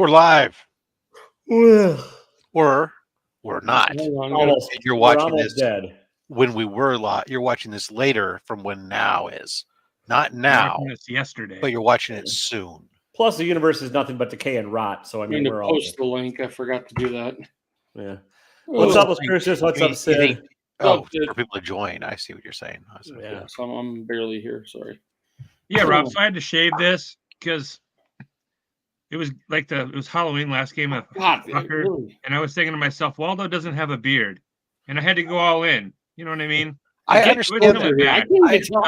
We're live. Ugh. Or we're not. Almost, You're we're watching almost this dead. when we were live. You're watching this later from when now is. Not I'm now, watching this yesterday. but you're watching it soon. Plus, the universe is nothing but decay and rot. So I I'm mean, going we're to all post the link. I forgot to do that. yeah. What's up, Crucius? What's You up, mean- Sid? Oh, Sid. for people to join. I see what you're saying. Yeah. So I'm barely here. Sorry. Yeah, Rob. So I had to shave this because it was like it was Halloween last game of God, fucker, really? and I was thinking to myself, Waldo doesn't have a beard, and I had to go all in. You know what I mean? I It understand was that. coming I back.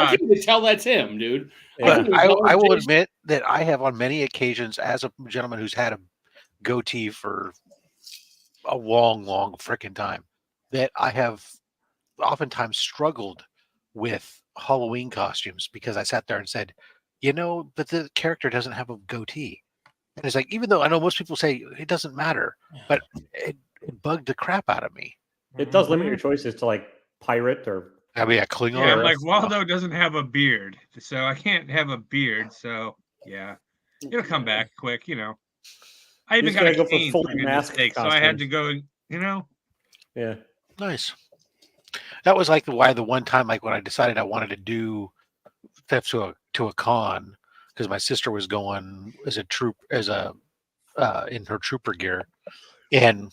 can't even tell that's him, dude. Yeah. couldn't even I tell will Jason. admit that I have on many occasions, as a gentleman who's had a goatee for a long, long freaking time, that I have oftentimes struggled with Halloween costumes because I sat there and said, but the character doesn't have a goatee. And it's like, even though I know most people say it doesn't matter, but it bugged the crap out of me. It does limit your choices to like pirate or I mean, a Klingon. Yeah, I'm or like stuff. Waldo doesn't have a beard, so I can't have a beard. So yeah, it'll come back quick. I even just got gotta a go for cane full for goodness mask sake, so I had to costumes. go. Yeah. Nice. That was like the one time, like when I decided I wanted to do theft to a con because my sister was going as a troop in her trooper gear and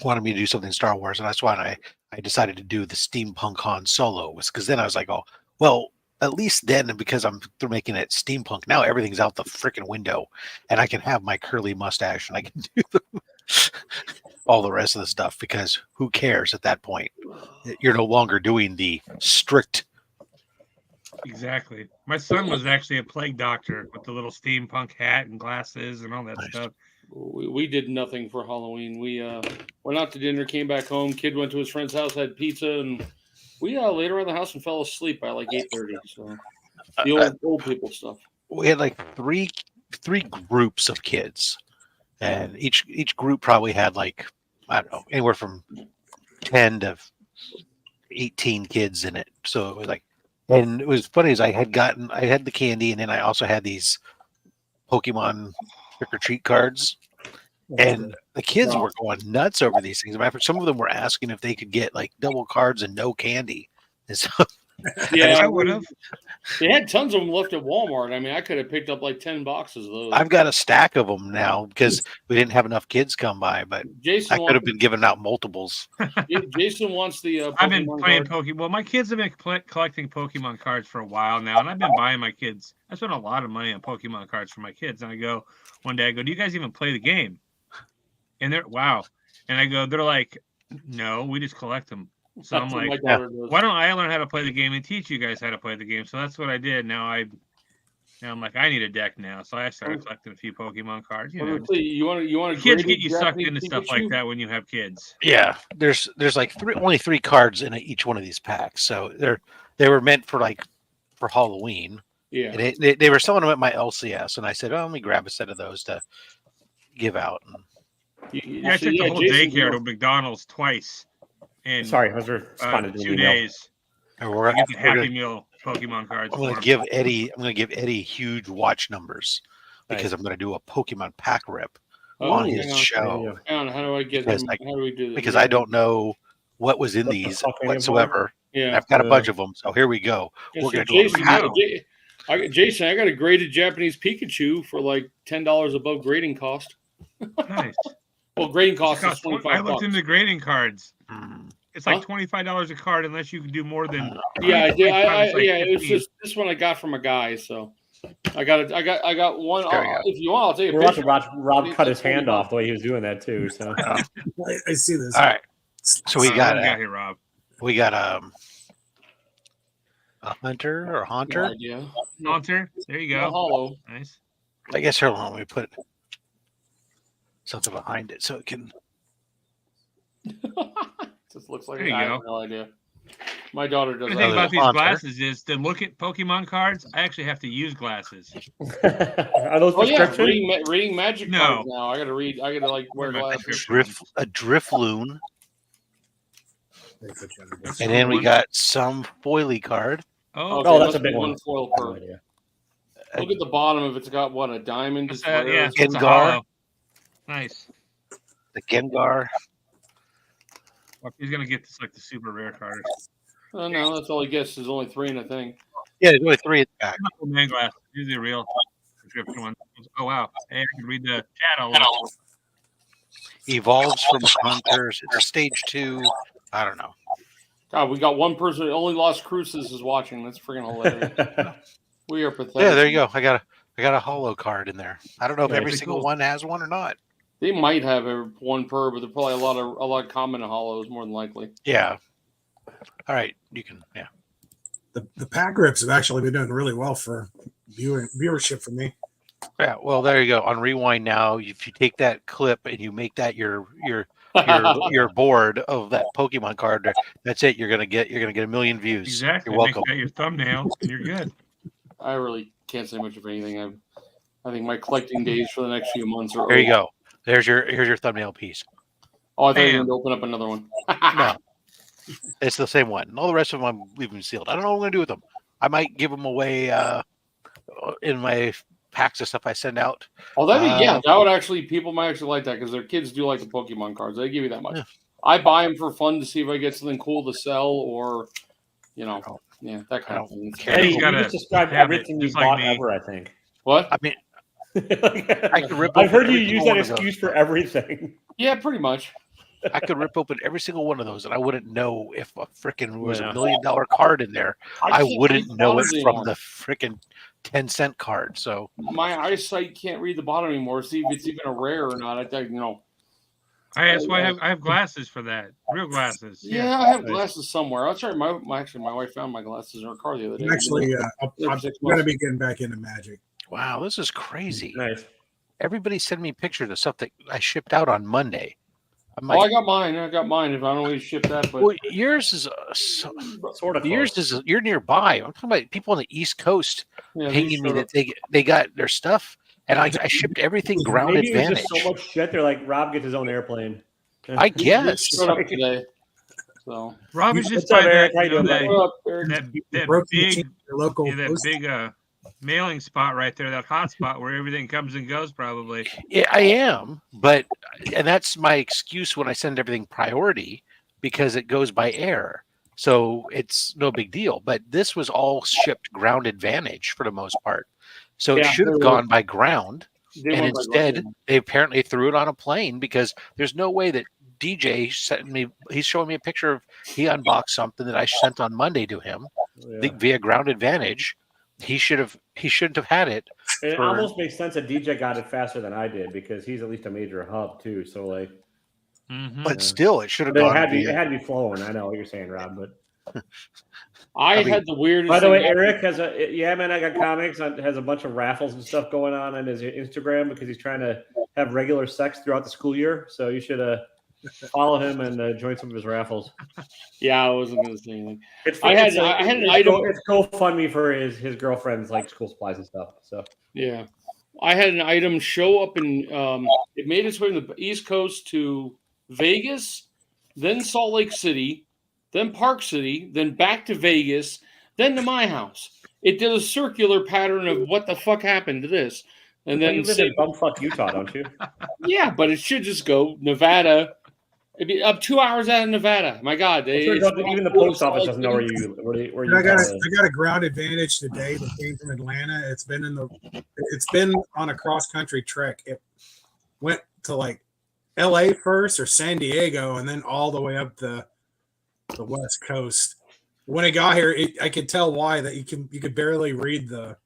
wanted me to do something Star Wars, and that's why I decided to do the steampunk Han Solo, was because then I was like, oh well, at least then, because I'm making it steampunk now, everything's out the freaking window, and I can have my curly mustache and I can do all the rest of the stuff, because who cares at that point? You're no longer doing the strict. Exactly. My son was actually a plague doctor with the little steampunk hat and glasses and all that Nice. stuff. We did nothing for Halloween. We went out to dinner, came back home. Kid went to his friend's house, had pizza, and we laid around the house and fell asleep by like 8:30. So the old people stuff. We had like three groups of kids, and each group probably had like, I don't know, anywhere from 10 to 18 kids in it. So it was like, and it was funny, is I had the candy, and then I also had these Pokemon trick or treat cards, and the kids were going nuts over these things. Matter of fact, some of them were asking if they could get like double cards and no candy. And so, Yeah, I would have. They had tons of them left at Walmart. I mean, I could have picked up like 10 boxes of those. I've got a stack of them now because we didn't have enough kids come by, but Jason I could have been giving out multiples. Jason wants the. Pokemon I've been playing card. Pokemon. Well, my kids have been collecting Pokemon cards for a while now, and I've been buying my kids. I spent a lot of money on Pokemon cards for my kids, and I go one day, do you guys even play the game? And they're wow, and I go, they're like, no, we just collect them. So I'm like, why don't I learn how to play the game and teach you guys how to play the game? So that's what I did. Now I'm like, I need a deck now. So I started collecting a few Pokemon cards. You want kids get you sucked into stuff like that when you have kids. Yeah, there's like only three cards in each one of these packs, so they were meant for Halloween. Yeah, and they were selling them at my LCS, and I said, oh, let me grab a set of those to give out. I took the whole daycare to McDonald's twice. And sorry, I was responding to 2 days. We're get the Happy Meal Pokemon cards. I'm going to give Eddie huge watch numbers because I'm going to do a Pokemon pack rip on his show. How do I get them? How do we do this? Because I don't know what was in these whatsoever. Yeah, I've got a bunch of them. So here we go. We're going to do Jason, I got a graded Japanese Pikachu for like $10 above grading cost. Nice. Well, grading cost is $25. I looked into grading cards. Mm. It's like $25 a card unless you can do more than. Yeah, it was just this one I got from a guy. So I got one. If you want, I'll take a picture. Rob cut his hand off the way he was doing that too. So I see this. All right. So we got here, Rob. We got a hunter or haunter. Yeah, haunter. There you go. Hollow. Nice. I guess hold on. Let me put something behind it so it can. Just looks like there you I go. have no idea. My daughter does. The thing about these glasses is to look at Pokemon cards. I actually have to use glasses. Are those prescription? Reading magic cards now. I got to read. I got to wear glasses. A Drifloon. And then we got some foily card. Oh, that's a big one. Foil card. Look at the bottom of it. It's got a diamond. Yeah, Gengar. Nice. The Gengar. Well, he's gonna get this like the super rare card. Oh no, that's all he gets. There's only 3 in a thing. Yeah, there's only 3 in the back. Man glass. These are real prescription ones. Oh wow! Hey, I can read the chat all over. Evolves from hunters. It's stage 2. I don't know. God, we got one person. Only Lost Cruces is watching. That's freaking hilarious. We are pathetic. Yeah, there you go. I got a holo card in there. I don't know if Nice. every single one has one or not. They might have one per, but there's probably a lot of common hollows more than likely. Yeah. All right, you can. Yeah. The pack rips have actually been doing really well for viewership for me. Yeah. Well, there you go. On Rewind now, if you take that clip and you make that your board of that Pokemon card, that's it. You're gonna get a million views. Exactly. You're welcome. Make that your thumbnail, and you're good. I really can't say much of anything. I think my collecting days for the next few months are There you over. go. Here's your thumbnail piece. Oh, I thought you were Bam. going to open up another one. No, it's the same one. And all the rest of them I'm leaving sealed. I don't know what I'm gonna do with them. I might give them away in my packs of stuff I send out. Oh, that would actually, people might actually like that because their kids do like the Pokemon cards. They give you that much. Yeah. I buy them for fun to see if I get something cool to sell or, that kind of thing. care. Hey, You you gotta just described have it, everything you just like bought me. ever, I think. What? I mean, I could rip. I've heard open you every use single that one of those. excuse for everything. Yeah, pretty much. I could rip open every single one of those, and I wouldn't know if a freaking was Yeah. $1 million card in there. I can't wouldn't read know it bottoms from anymore. the freaking 10-cent card. So My eyesight can't read the bottom anymore. See if it's even a rare or not. That's why I have glasses for that. Real glasses. Yeah, I have Nice. glasses somewhere. I'll try. My wife found my glasses in her car the other day. Actually, I'm Yeah, 6 going to months. be getting back into Magic. wow, this is crazy. Nice. Everybody send me pictures of stuff that I shipped out on Monday. I'm Oh, like, I got mine. If I don't always ship that, but well, yours is Sort of. yours close. is you're nearby. I'm talking about people on the East Coast yeah, these pinging me showed that they got their stuff, and I shipped everything ground Maybe it was advantage. just so much shit. They're like, Rob gets his own airplane. I these guess. showed up today. So Rob is just What's up, by Eric? that, How you doing, that, buddy? what up, Eric? that Broke the big, chain at your local yeah, that post- big mailing spot right there, that hot spot where everything comes and goes. Probably. Yeah, I am, and that's my excuse when I send everything priority because it goes by air, so it's no big deal. But this was all shipped ground advantage for the most part, so it Yeah, should have they were- gone by ground, They and went by instead grocery. they apparently threw it on a plane because there's no way that DJ sent me. He's showing me a picture of he unboxed something that I sent on Monday to him Yeah. via ground advantage. He shouldn't have had it. It for- almost makes sense that DJ got it faster than I did because he's at least a major hub too. So like, Mhm. But still, it should have it gone. had, via- it had to be flowing. I know what you're saying, Rob. But I mean- had the weirdest. by the way, thing- Eric has I got comics. Has a bunch of raffles and stuff going on his Instagram because he's trying to have regular sex throughout the school year. So you should follow him and join some of his raffles. Yeah, I wasn't going to say anything. It's, I had- it's, I had an it's item- It's GoFundMe for his girlfriend's like school supplies and stuff. So Yeah, I had an item show up in. It made its way from the East Coast to Vegas, then Salt Lake City, then Park City, then back to Vegas, then to my house. It did a circular pattern of what the fuck happened to this, and you then live in bumfuck Utah, don't you? yeah, but it should just go Nevada. It'd be up 2 hours out of Nevada. My God, Even the post office doesn't know where you I got live. I got a ground advantage today that came from Atlanta. It's been on a cross country trek. It went to like LA first or San Diego and then all the way up the West Coast. When it got here, I could tell why that you could barely read the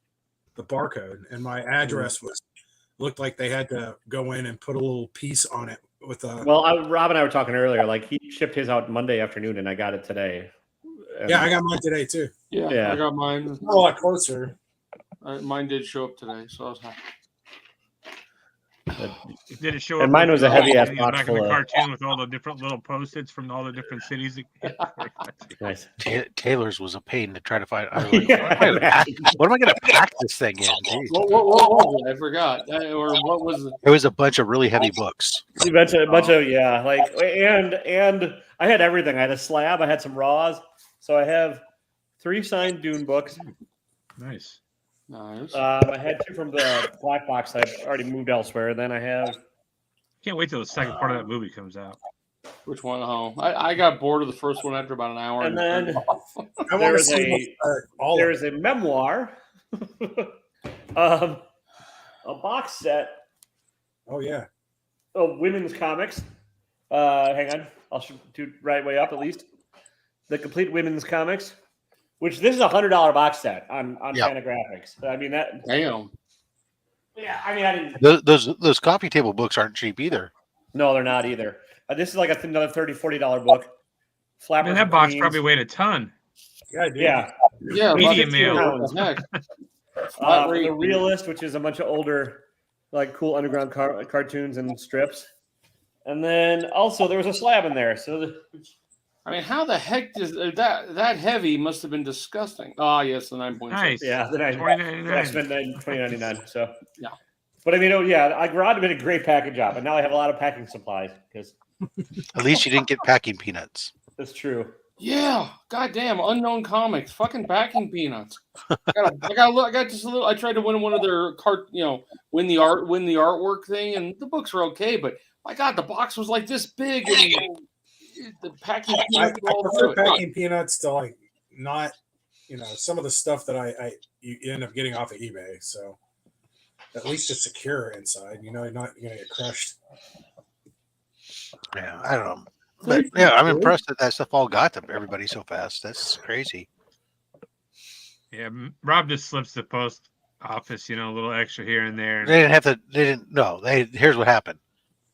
barcode, and my address looked like they had to go in and put a little piece on it with a. Well, Rob and I were talking earlier. Like he shipped his out Monday afternoon, and I got it today. And Yeah, I got mine today too. yeah, I got mine. A lot closer. Mine did show up today, so I was happy. Did it show And up? mine was a heavy-ass in the box back of full the of- cartoon with all the different little post-its from all the different cities. Nice. Taylor's was a pain to try to find. I was like, Yeah, what am I going to pack this thing in? Jeez. What was it? I forgot. Or what was it? It was a bunch of really heavy books. a bunch of yeah, like and I had everything. I had a slab. I had some raws. So I have 3 signed Dune books. Nice. Nice. I had 2 from the black box. I've already moved elsewhere. Then I have Can't wait till the second part of that movie comes out. Which one? Oh, I got bored of the first one after about an hour. And then I want to there's see all of there's a memoir, a box set Oh yeah. of women's comics. Hang on, I'll do right way up at least. The complete women's comics, which this is $100 box set on Yeah. Fantagraphics. I mean that. Damn. Yeah, I mean I didn't. Those coffee table books aren't cheap either. No, they're not either. This is like another $30, $40 book. Flappers Man, that and box Queens. probably weighed a ton. Yeah, I do. Yeah. Yeah, Medium Medium mail. what the heck? The Realist, which is a bunch of older, like cool underground cartoons and strips. And then also there was a slab in there. So I mean, how the heck does that heavy? Must have been disgusting. Oh yes, the 9.6. Nice. yeah, then I $20.99. spent $20.99. So Yeah. But I mean, oh yeah, Grodd did a great packing job, and now I have a lot of packing supplies because At least you didn't get packing peanuts. that's true. Yeah, goddamn, Unknown Comics, fucking packing peanuts. I got just a little. I tried to win one of their win the artwork thing, and the books were okay, but my God, the box was like this big, and the packing I peanuts were all prefer through it. packing peanuts to like not, some of the stuff that you end up getting off of eBay. So at least it's secure inside. You're not going to get crushed. Yeah, I don't know. But yeah, I'm impressed that stuff all got to everybody so fast. That's crazy. Yeah, Rob just slips the post office, a little extra here and there. They didn't have to. They didn't. No. Here's what happened.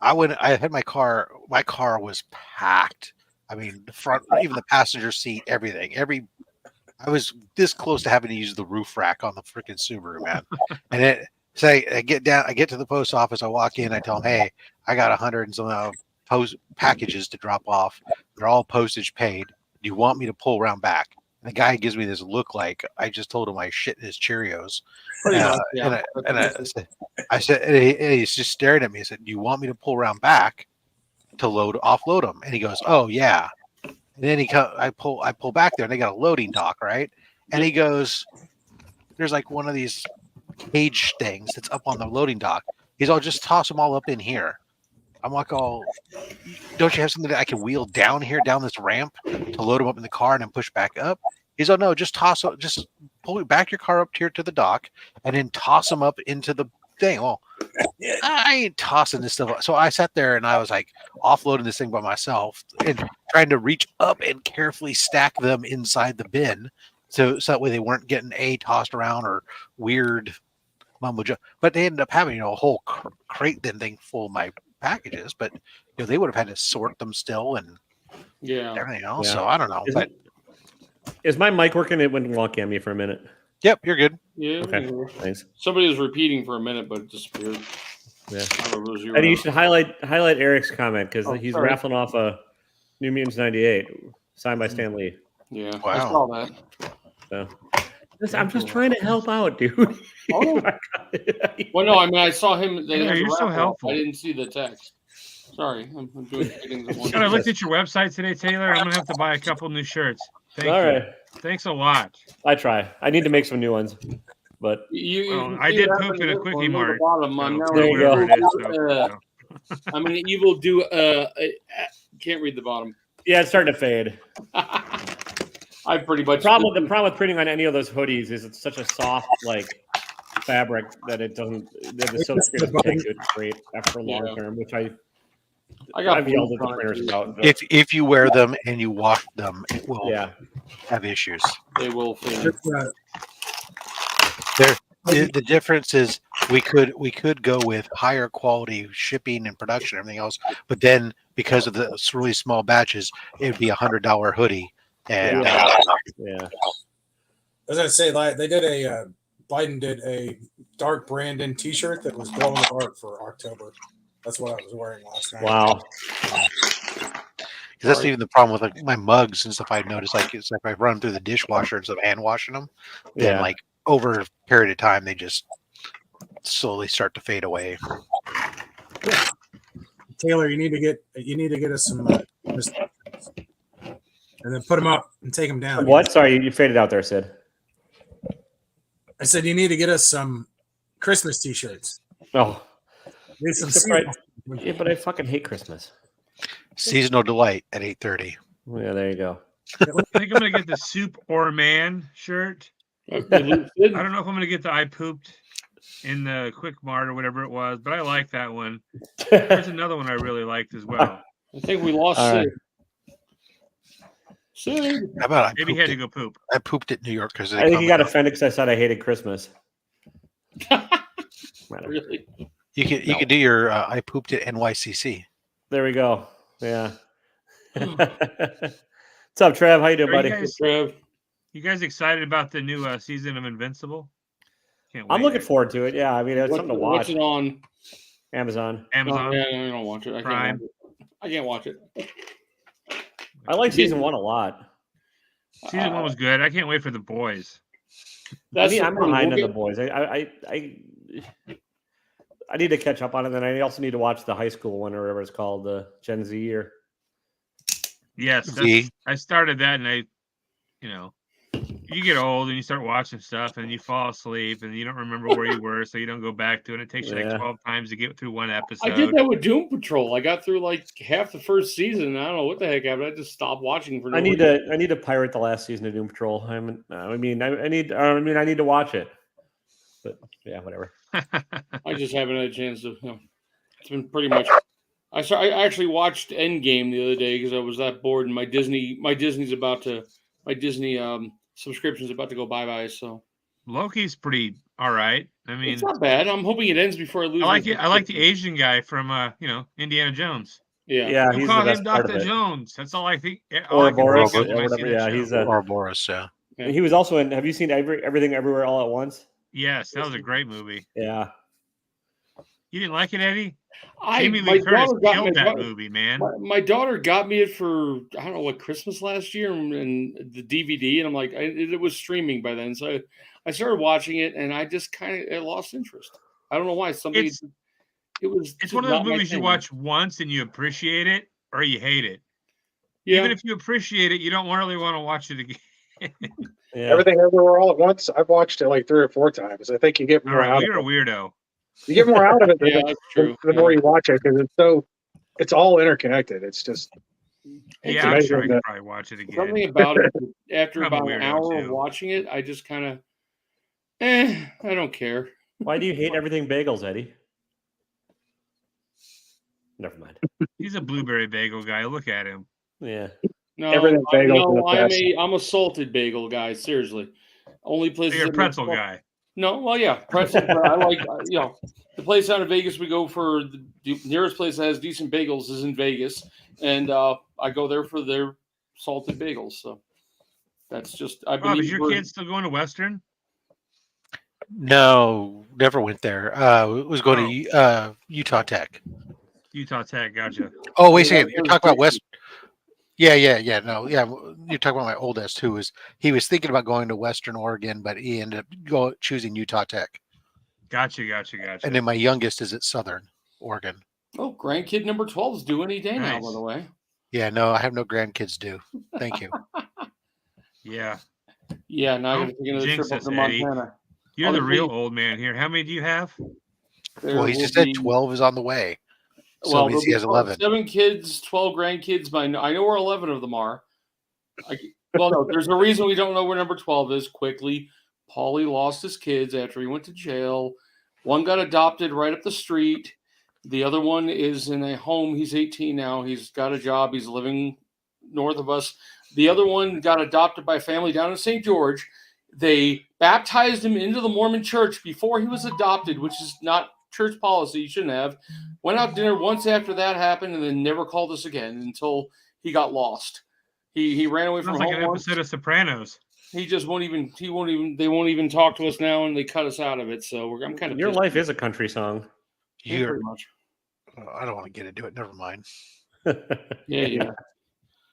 I had my car. My car was packed. I mean, the front, even the passenger seat, everything. I was this close to having to use the roof rack on the freaking Subaru, man. And I get to the post office. I walk in. I tell them, hey, I got 100 and some packages to drop off. They're all postage paid. Do you want me to pull around back? And the guy gives me this look like I just told him I shit in his Cheerios. And I said, and he's just staring at me. I said, do you want me to pull around back to offload them? And he goes, oh yeah. And then I pull back there, and they got a loading dock, right? And he goes, there's like one of these cage things that's up on the loading dock. He's all, just toss them all up in here. I'm like, oh, don't you have something that I can wheel down this ramp to load them up in the car and then push back up? He's like, no, just pull back your car up here to the dock and then toss them up into the thing. Well, I ain't tossing this stuff up. So I sat there and I was like offloading this thing by myself and trying to reach up and carefully stack them inside the bin so that way they weren't getting tossed around or weird mumbo jumbo. But they ended up having a whole crate thing full of my packages, but they would have had to sort them still and everything else. So I don't know. Is my mic working? It went wonky on me for a minute. Yep, you're good. Yeah. Okay. Thanks. Somebody was repeating for a minute, but it disappeared. Yeah. I don't know if it was you. And you should highlight Eric's comment because he's sorry. raffling off a New Mutants '98 signed by Stan Lee. Yeah. Wow. I saw that. So I'm just trying to help out, dude. Oh. Well, no, I mean, I saw him. Yeah, you're so helpful. I didn't see the text. Sorry, I'm doing things at once. God, I looked at your website today, Taylor. I'm gonna have to buy a couple new shirts. Thank All you. right. Thanks a lot. I try. I need to make some new ones, but I did poop in a quickie mart. There you go. I'm an evil do. Can't read the bottom. yeah, it's starting to fade. I pretty much. The problem with printing on any of those hoodies is it's such a soft fabric that it doesn't. The silkscreen doesn't take good straight after long term, which I've yelled at the printers about. If you wear them and you wash them, it will have issues. They will fade. The difference is we could go with higher quality shipping and production and everything else, but then because of the really small batches, it'd be $100 hoodie. And I was gonna say, like, they did Biden did a dark Brandon T-shirt that was glowing apart for October. That's what I was wearing last night. Wow. that's even the problem with my mugs and stuff. I've noticed, it's like I run through the dishwasher instead of hand washing them. Then over a period of time, they just slowly start to fade away. Taylor, you need to get us some, and then put them up and take them down. What? Sorry, you faded out there, Sid. I said you need to get us some Christmas T-shirts. Oh, Need some Yeah, but I fucking hate Christmas. Seasonal delight at 8:30. Yeah, there you go. I think I'm gonna get the Soup or Man shirt. I don't know if I'm gonna get the I pooped in the Quick Mart or whatever it was, but I like that one. There's another one I really liked as well. I think we lost All Sid. Sid. How about I Maybe he pooped had to it? go poop. I pooped at New York because I think he got offended because I said I hated Christmas. Really? You can do your I pooped at NYCC. There we go. Yeah. What's up, Trev? How you doing, Are buddy? you guys, Trev. you guys excited about the new season of Invincible? Can't wait. I'm looking forward to it. Yeah, I mean, it's something to watch. What's it on? Amazon. Amazon. Oh, yeah, I don't watch it. Prime. I can't watch it. I like season 1 a lot. Season 1 was good. I can't wait for the boys. I mean, the I'm thing, behind on we'll the boys. I need to catch up on it. Then I also need to watch the high school one or whatever it's called, the Gen Z or. Yes, Z. I started that, and you get old and you start watching stuff, and you fall asleep, and you don't remember where you were, so you don't go back to it. It takes you like 12 times to get through one episode. I did that with Doom Patrol. I got through like half the first season. And I don't know what the heck happened. I just stopped watching for. I need to pirate the last season of Doom Patrol. I need to watch it. But yeah, whatever. I just haven't had a chance to. It's been pretty much. I actually watched Endgame the other day because I was that bored, and my Disney subscription's about to go bye. So Loki's pretty all right. I mean, it's not bad. I'm hoping it ends before I lose. I like it. I like the Asian guy from Indiana Jones. Yeah, You he's call the him best part of Dr. it. Jones. That's all I think. Or I can Boris, think of or when I see whatever. that Yeah, show. he's Or Boris. Yeah. He was also in. Have you seen Everything Everywhere All at Once? Yes, that was a great movie. Yeah. You didn't like it, Eddie? my Jamie Lee Curtis daughter got killed my that daughter- movie, man. My daughter got me it for I don't know what Christmas last year and the DVD, and I'm like, it was streaming by then, so I started watching it, and I just kind of lost interest. I don't know why. It's one of those movies you watch once and you appreciate it, or you hate it. Yeah. Even if you appreciate it, you don't really want to watch it again. Yeah. Everything Everywhere All at Once. I've watched it like 3 or 4 times. I think you get All more right, out well, you're a of it. weirdo. You get more out of it Yeah, that's true. the more you watch it because it's all interconnected. It's just Yeah, I'm amazing sure I could that- probably watch it again. Something about it after I'm a about an weirdo, hour of too. watching it, I just kind of, I don't care. Why do you hate everything bagels, Eddie? Never mind. He's a blueberry bagel guy. Look at him. Yeah. No, Everything bagels are the best. I'm a salted bagel guy. Seriously, only places. You're a that make pretzel salt- guy. No, well, yeah, pretzel. But I like the place out of Vegas. We go for the nearest place that has decent bagels is in Vegas, and I go there for their salted bagels. So that's just. I've been Bob, is eating your for- kid still going to Western? No, never went there. It was going to Utah Tech. Utah Tech, gotcha. Oh, wait a Yeah, second. You're talking about West. Yeah. No, yeah. You're talking about my oldest, he was thinking about going to Western Oregon, but he ended up choosing Utah Tech. Gotcha. And then my youngest is at Southern Oregon. Oh, grandkid number 12 is due any day now. Nice. By the way. Yeah, no, I have no grandkids due. Thank you. Yeah. Yeah, now I got Don't to take another jinx trip up us, to Eddie. Montana. You're the Honestly- real old man here. How many do you have? There Well, he will just said be- 12 is on the way. So Well, it means there'll he be has 11. 7 kids, 12 grandkids. I know where 11 of them are. Well, no, there's a reason we don't know where number 12 is. Quickly, Paulie lost his kids after he went to jail. One got adopted right up the street. The other one is in a home. He's 18 now. He's got a job. He's living north of us. The other one got adopted by a family down in St. George. They baptized him into the Mormon church before he was adopted, which is not church policy. You shouldn't have. Went out to dinner once after that happened and then never called us again until he got lost. He ran away from Sounds like home an once. episode of Sopranos. He just won't even. They won't even talk to us now, and they cut us out of it. So I'm kind of. Your life is a country song. pretty You're, much. I don't want to get into it. Never mind. Yeah.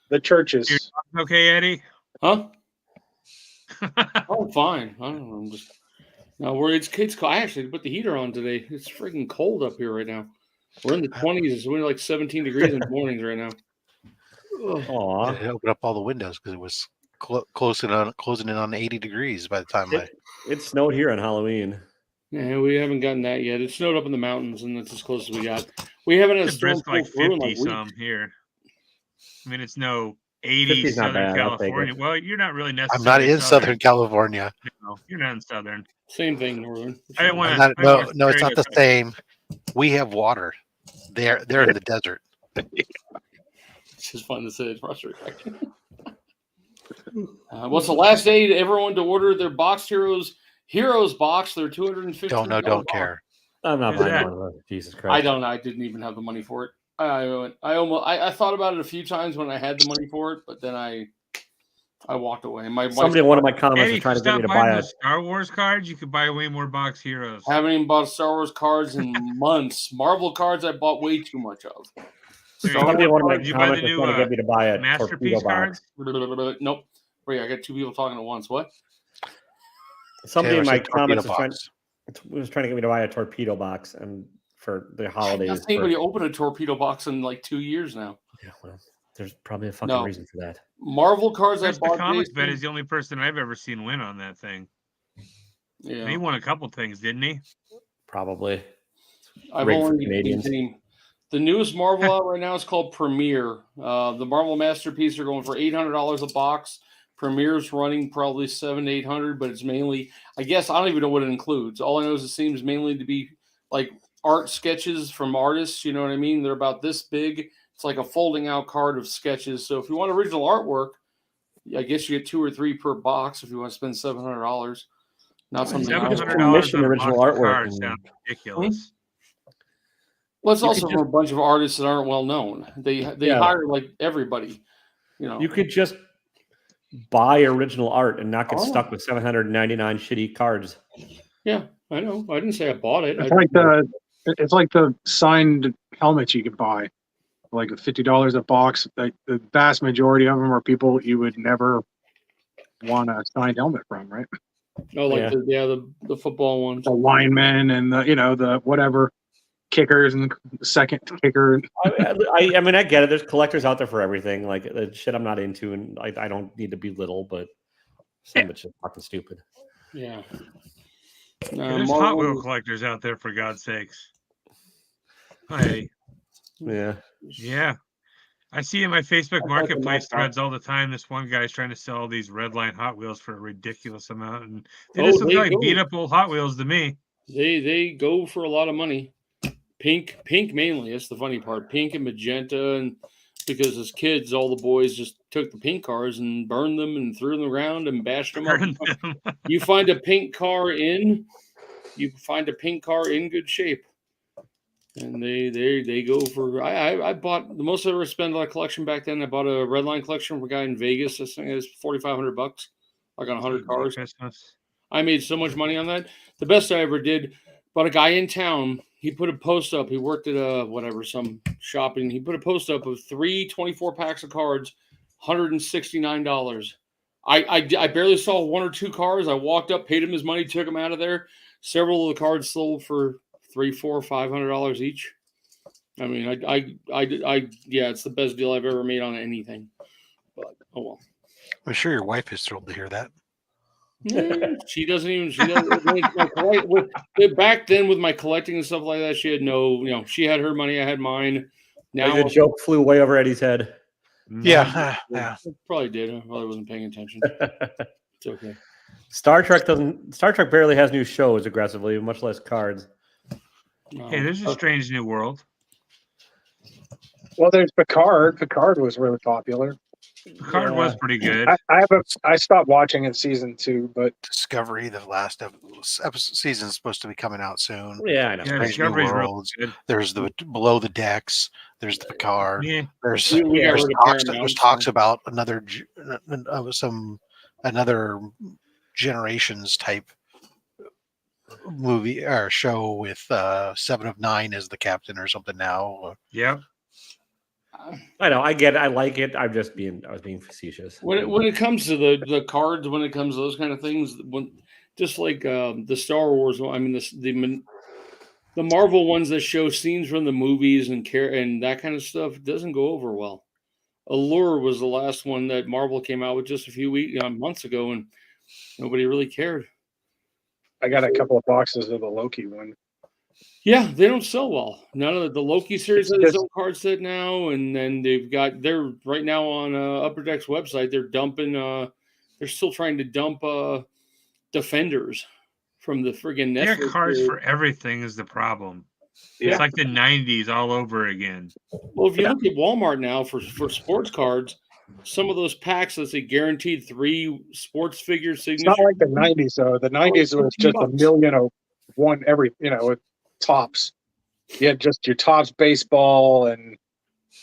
the churches. Okay, Eddie? Huh? Oh, fine. I don't know. I'm just. No, it's cold. I actually put the heater on today. It's freaking cold up here right now. We're in the 20s. We're like 17 degrees in the mornings right now. Aw. I opened up all the windows because it was closing in on 80 degrees by the time It snowed here on Halloween. Yeah, we haven't gotten that yet. It snowed up in the mountains, and that's as close as we got. We haven't had a It's a storm brisk pull like through in 50 like weeks. some here. I mean, it's no 80 50's not Southern bad, I'll take it. California. Well, you're not really I'm necessarily not in Southern California. No, you're not in Southern. Same thing, Northern. I didn't want I'm to. not, no, it's not the same. We have water. They're in the desert. It's just fun to say it's frustrating. What's the last day to everyone to order their Box Heroes box? They're $250. Don't know, don't care. I'm not Who's buying that? one of those. Jesus Christ. I don't. I didn't even have the money for it. I thought about it a few times when I had the money for it, but then I walked away. My Somebody in one of my comments Eddie, was if trying you to get me stop to buying buy those it. Star Wars cards, you could buy way more Box Heroes. haven't even bought Star Wars cards in months. Marvel cards I bought way too much of. There you Somebody in go. one of my Did you buy comments the was new trying to get me to buy a Masterpiece torpedo box. cards? Nope. Wait, I got two people talking at once. What? Somebody Taylor in my said torpedo comments box. was trying to get me to buy a torpedo box and for the I've holidays. not seen anybody open a torpedo box in like 2 years now. Yeah, well, there's probably a fucking reason for that. Marvel cards Chris I the bought. Comics Jason. Bet is the only person I've ever seen win on that thing. Yeah. He won a couple things, didn't he? Probably. I've Rigged for only Canadians. seen the newest Marvel out right now is called Premiere. The Marvel Masterpiece are going for $800 a box. Premiere's running probably $700 to $800, but it's mainly, I guess, I don't even know what it includes. All I know is it seems mainly to be like art sketches from artists. You know what I mean? They're about this big. It's like a folding out card of sketches. So if you want original artwork, I guess you get 2 or 3 per box if you want to spend $700. Not something $700 else. $700 on a original box of artwork cards and- sounds ridiculous. Well, it's You also could from a bunch of artists that aren't well known. They Yeah. hire like everybody. You know, You could just buy original art and not get Oh. stuck with 799 shitty cards. yeah, I know. I didn't say I bought it. It's like the signed helmets you can buy, like $50 a box. Like the vast majority of them are people you would never want a signed helmet from, right? Oh, like Yeah. the football ones. The linemen and the whatever kickers and the second kicker. I mean, I get it. There's collectors out there for everything. Like the shit I'm not into, and I don't need to belittle, but some of it's just fucking stupid. Yeah. There's Hot Wheel collectors out there, for God's sakes. Hey, Yeah. yeah. I see in my Facebook Marketplace threads all the time. This one guy's trying to sell all these red line Hot Wheels for a ridiculous amount, and they just look like beat up old Hot Wheels to me. They go for a lot of money. Pink mainly. That's the funny part. Pink and magenta, and because as kids, all the boys just took the pink cars and burned them and threw them around and bashed them Burned up. them. You find a pink car in good shape. And they go for I bought the most I ever spent on a collection back then. I bought a red line collection from a guy in Vegas. This thing is $4,500, like on 100 cars. Christmas. I made so much money on that. The best I ever did, bought a guy in town. He put a post up. He worked at some shopping. He put a post up of 3 24 packs of cards, $169. I barely saw 1 or 2 cars. I walked up, paid him his money, took him out of there. Several of the cards sold for $300, $400, $500 each. I mean, yeah, it's the best deal I've ever made on anything. But oh well. I'm sure your wife is thrilled to hear that. She doesn't. Back then with my collecting and stuff like that, she had she had her money, I had mine. Now The joke flew way over Eddie's head. Yeah. It probably did. I probably wasn't paying attention. It's okay. Star Trek barely has new shows aggressively, much less cards. Hey, there's a strange new world. Well, there's Picard. Picard was really popular. Picard was pretty good. I stopped watching in season 2, but Discovery, the last season is supposed to be coming out soon. Yeah, I know. Yeah, Strange New Discovery's really Worlds. good. There's the Below the Decks. There's the Picard. Yeah. There's We got rid of Paramount, there's talks about another Generations type movie or show with 7 of 9 as the captain or something now. Yeah. I know. I get it. I like it. I was being facetious. When it comes to the cards, when it comes to those kind of things, just like the Star Wars, I mean the Marvel ones that show scenes from the movies and that kind of stuff doesn't go over well. Allure was the last one that Marvel came out with just a few months ago, and nobody really cared. I got a couple of boxes of the Loki one. Yeah, they don't sell well. None of the Loki series It's has its just- own card set now, and then they're right now on Upper Deck's website. They're dumping. They're still trying to dump Defenders from the friggin' Their Netflix cards series. for everything is the problem. Yeah. It's like the 90s all over again. Well, if you look at Walmart now for sports cards, some of those packs that say guaranteed 3 sports figure It's signatures. not like the '90s though. The '90s was just a $15. million of one every, with tops. You had just your tops baseball and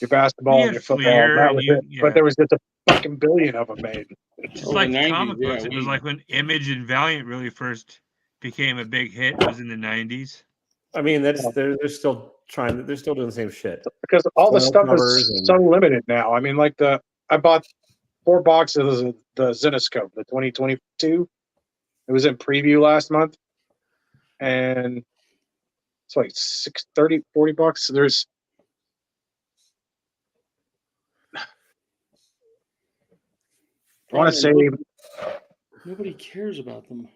your basketball You and had your football. Fleer That and was you- it. yeah. But there was just a fucking billion of them made. It's Oh, like the 90s, comic books. yeah, It was we- like when Image and Valiant really first became a big hit was in the 90s. I mean, they're still trying. They're still doing the same shit. Because all the Foil stuff covers is and- so limited now. I mean, like I bought 4 boxes of the Zenoscope, the 2022. It was in preview last month, and it's like $40. There's I want to say Nobody cares about them.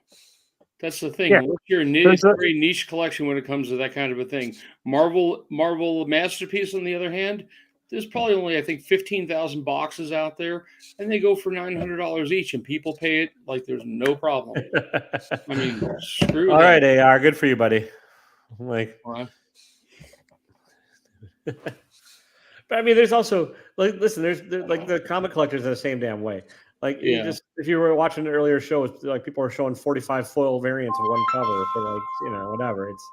That's the thing. Yeah. Unless you're There's a- very niche collection when it comes to that kind of a thing. Marvel Masterpiece, on the other hand, there's probably only, I think, 15,000 boxes out there, and they go for $900 each, and people pay it like there's no problem. I mean, screw All that. right, AR, good for you, buddy. Like, but I mean, there's also like, listen, there's like the comic collectors are the same damn way. Like, Yeah. if you were watching an earlier show, it's like people are showing 45 foil variants of one cover for like, whatever. It's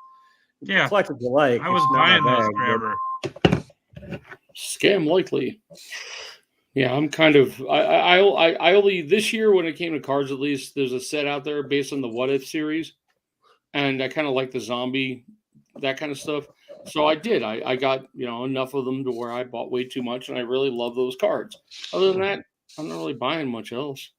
Yeah. collectors you like. I was it's not my buying those bag, but- forever. Scam likely. Yeah, I'm kind of. I only this year when it came to cards, at least there's a set out there based on the What If series, and I kind of like the zombie, that kind of stuff. So I did. I got enough of them to where I bought way too much, and I really love those cards. Other than that, I'm not really buying much else.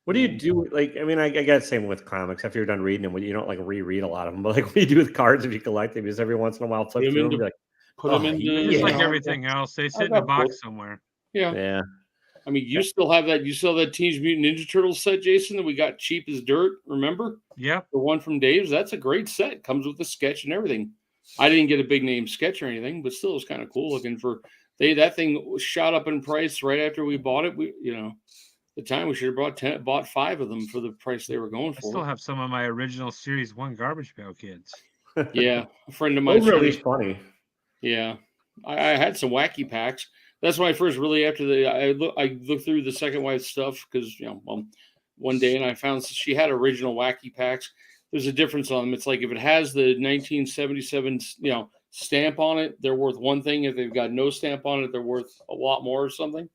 What do you do? Like, I mean, I guess same with comics. After you're done reading them, you don't like reread a lot of them. But like, what do you do with cards if you collect them? Just every once in a while, flip Put 'em through them. into- Be like, Put them Oh, in. yeah. Just like everything else, they sit in a got box both. somewhere. Yeah. yeah. I mean, you still have that. You still have that Teenage Mutant Ninja Turtles set, Jason, that we got cheap as dirt. Remember Yep. the one from Dave's? That's a great set. Comes with the sketch and everything. I didn't get a big name sketch or anything, but still, it was kind of cool looking for. That thing shot up in price right after we bought it. The time we should have bought 5 of them for the price they were going I still for. have some of my original Series 1 Garbage Pail Kids. Yeah, a friend of mine. Those are at least funny. Yeah, I had some wacky packs. That's when I first really I looked through the Second Wife stuff because one day and I found she had original wacky packs. There's a difference on them. It's like if it has the 1977 stamp on it, they're worth one thing. If they've got no stamp on it, they're worth a lot more or something.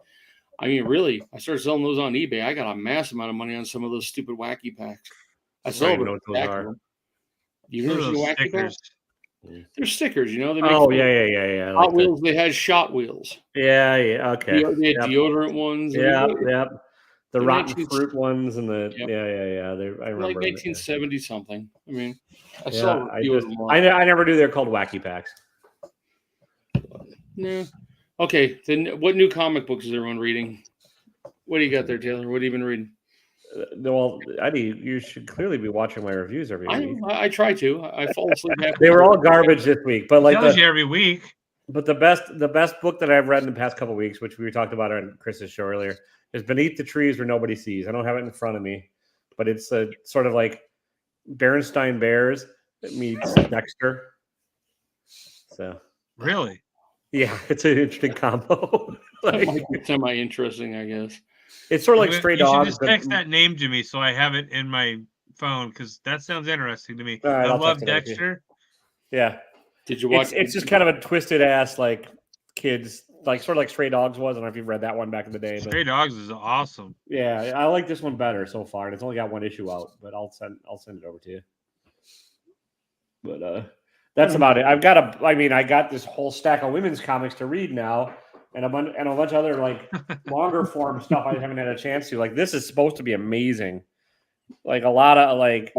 I mean, really, I started selling those on eBay. I got a massive amount of money on some of those stupid wacky packs. I don't sold even know them. what those are. You've What never are seen those wacky stickers? packs? They're stickers, They make Oh fun of yeah. Hot Like Wheels. They had Shot Wheels. yeah. Okay. They had Yep. deodorant ones. Yeah. They're Yeah. The They're rotten 19 fruit ones and the Yep. yeah. I remember. like them. 1970 something. I mean, I Yeah, saw a few of them. I never knew they're called wacky packs. No. Okay, then what new comic books is everyone reading? What do you got there, Taylor? What have you been reading? Well, Eddie, you should clearly be watching my reviews every week. I try to. I fall asleep halfway. They were all garbage this week, but like Tells you every week. but the best book that I've read in the past couple of weeks, which we talked about on Chris's show earlier, is Beneath the Trees Where Nobody Sees. I don't have it in front of me, but it's a sort of like Berenstain Bears that meets Dexter. So Really? yeah, it's an interesting combo. That Like, might be semi-interesting, I guess. it's sort of like You Stray should Dogs. just but- text that name to me so I have it in my phone because that sounds interesting to me. All right, I I'll love text it over to you. Dexter. Yeah, Did you watch? it's just kind of a twisted ass like kids, like sort of like Stray Dogs was. I don't know if you've read that one back in the day, but Stray Dogs is awesome. yeah, I like this one better so far, and it's only got one issue out, but I'll send it over to you. But that's about it. I got this whole stack of women's comics to read now, and a bunch of other like longer form stuff I haven't had a chance to. Like this is supposed to be amazing. Like a lot of like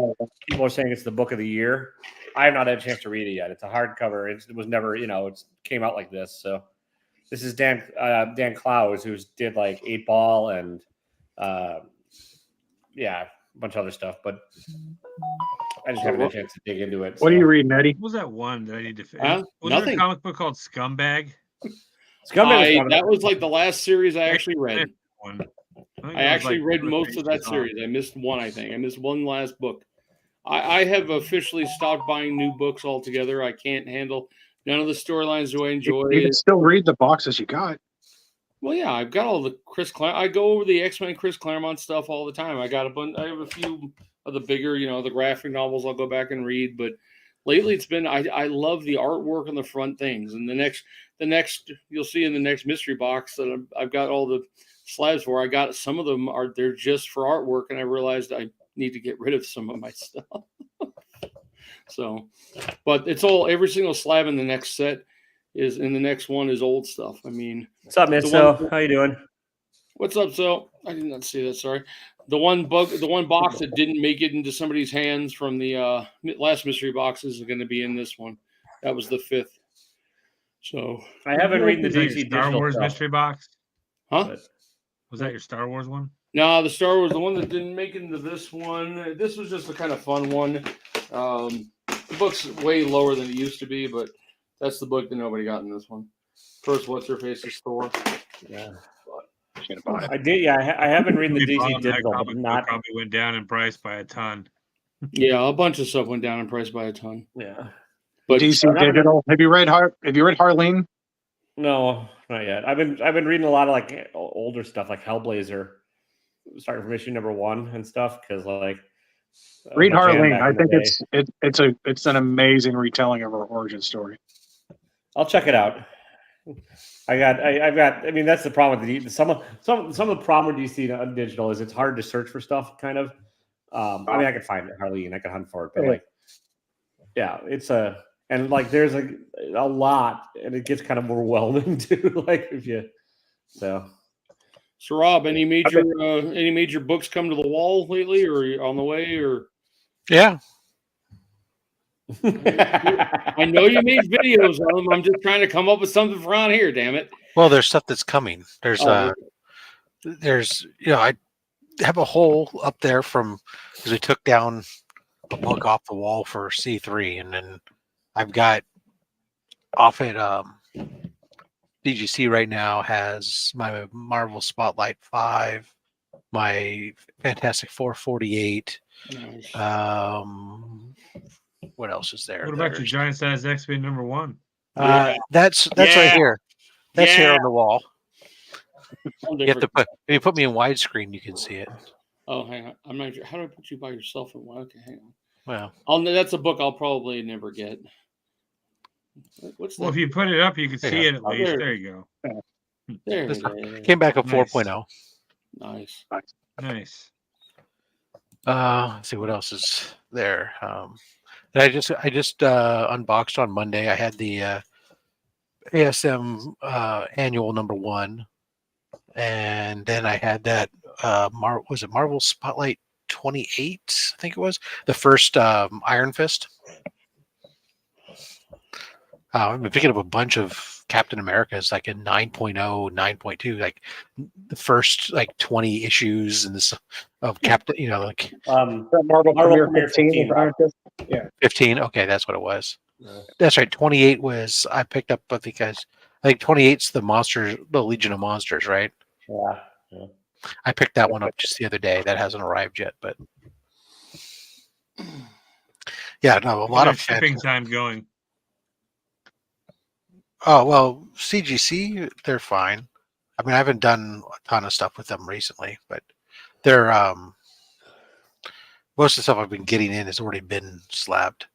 people are saying it's the book of the year. I have not had a chance to read it yet. It's a hardcover. It was never, it came out like this. So this is Dan Clowes, who did like 8 Ball and a bunch of other stuff, but I just haven't had a chance to dig into it. What are you reading, Eddie? What was that one that I need to finish? Huh? Was there a Nothing. comic book called Scumbag? That was like the last series I actually read. One. I actually read most of that series. I missed one, I think. I missed one last book. I have officially stopped buying new books altogether. I can't handle none of the storylines do I enjoy. You can still read the boxes you got. Well, yeah, I've got all the Chris Claremont. I go over the X-Men Chris Claremont stuff all the time. I have a few of the bigger, the graphic novels I'll go back and read. But lately it's been, I love the artwork on the front things. And the next you'll see in the next mystery box that I've got all the slabs for. I got some of them they're just for artwork. And I realized I need to get rid of some of my stuff. So, but it's every single slab in the next set is in the next one is old stuff. I mean, What's up, Mitso? How you doing? what's up, so I did not see that. Sorry. The one box that didn't make it into somebody's hands from the last mystery boxes is going to be in this one. That was the 5th. So I haven't read the Was that your DC Star digital Wars stuff, mystery box? huh? but Was that your Star Wars one? No, the Star Wars, the one that didn't make it into this one. This was just a kind of fun one. The book's way lower than it used to be, but that's the book that nobody got in this one. First, what's her face's Thor. yeah, Should have bought it. I did. Yeah, I haven't read the We bought DC that digital, comic but book not. probably went down in price by a ton. Yeah, a bunch of stuff went down in price by a ton. Yeah, But DC Digital. Have you read Harleen? no, not yet. I've been reading a lot of like older stuff, like Hellblazer, starting from issue number 1 and stuff, because like Read my jam Harleen. back I in the think day. it's an amazing retelling of her origin story. I'll check it out. I've got. I mean, that's the problem with the some of the problem with DC digital is it's hard to search for stuff. Kind of. I mean, I can find it, Harley, and I can hunt for it, but like, yeah, it's and like there's a lot, and it gets kind of overwhelming too. Like if you so. So Rob, any major books come to the wall lately, or on the way, or? Yeah. I know you made videos of them. I'm just trying to come up with something for on here. Damn it! Well, there's stuff that's coming. There's I have a hole up there because we took down a book off the wall for C3, and then I've got off at DGC right now has my Marvel Spotlight 5, my Fantastic Four 48. Nice. What else is there? What about your giant size X-Men number 1? That's Yeah. right here. That's here Yeah. on the wall. I'm You have to different. if you put me in widescreen, you can see it. Oh, hang on. I'm not sure. How do I put you by yourself? Okay, hang on. Well, That's a book I'll probably never get. What's Well, that? if you put it up, you can There see you it at Oh, least. there. There you go. There this it one is. came back up Nice. 4.0. Nice. Nice. Let's see what else is there. I just unboxed on Monday. I had the ASM annual number 1, and then I had that was it Marvel Spotlight 28? I think it was the first Iron Fist. I've been picking up a bunch of Captain America's, like in 9.0, 9.2, like the first like 20 issues and this of Captain, like Marvel Premiere Premiere 15 15. is Iron Fist. 15. Okay, that's what it was. Yeah. That's right. 28 was I picked up. I think 28's the Legion of Monsters, right? Yeah. I picked that one up just the other day. That hasn't arrived yet, but yeah, no, a lot How's of shipping time going. Oh well, CGC they're fine. I mean, I haven't done a ton of stuff with them recently, but they're most of the stuff I've been getting in has already been slabbed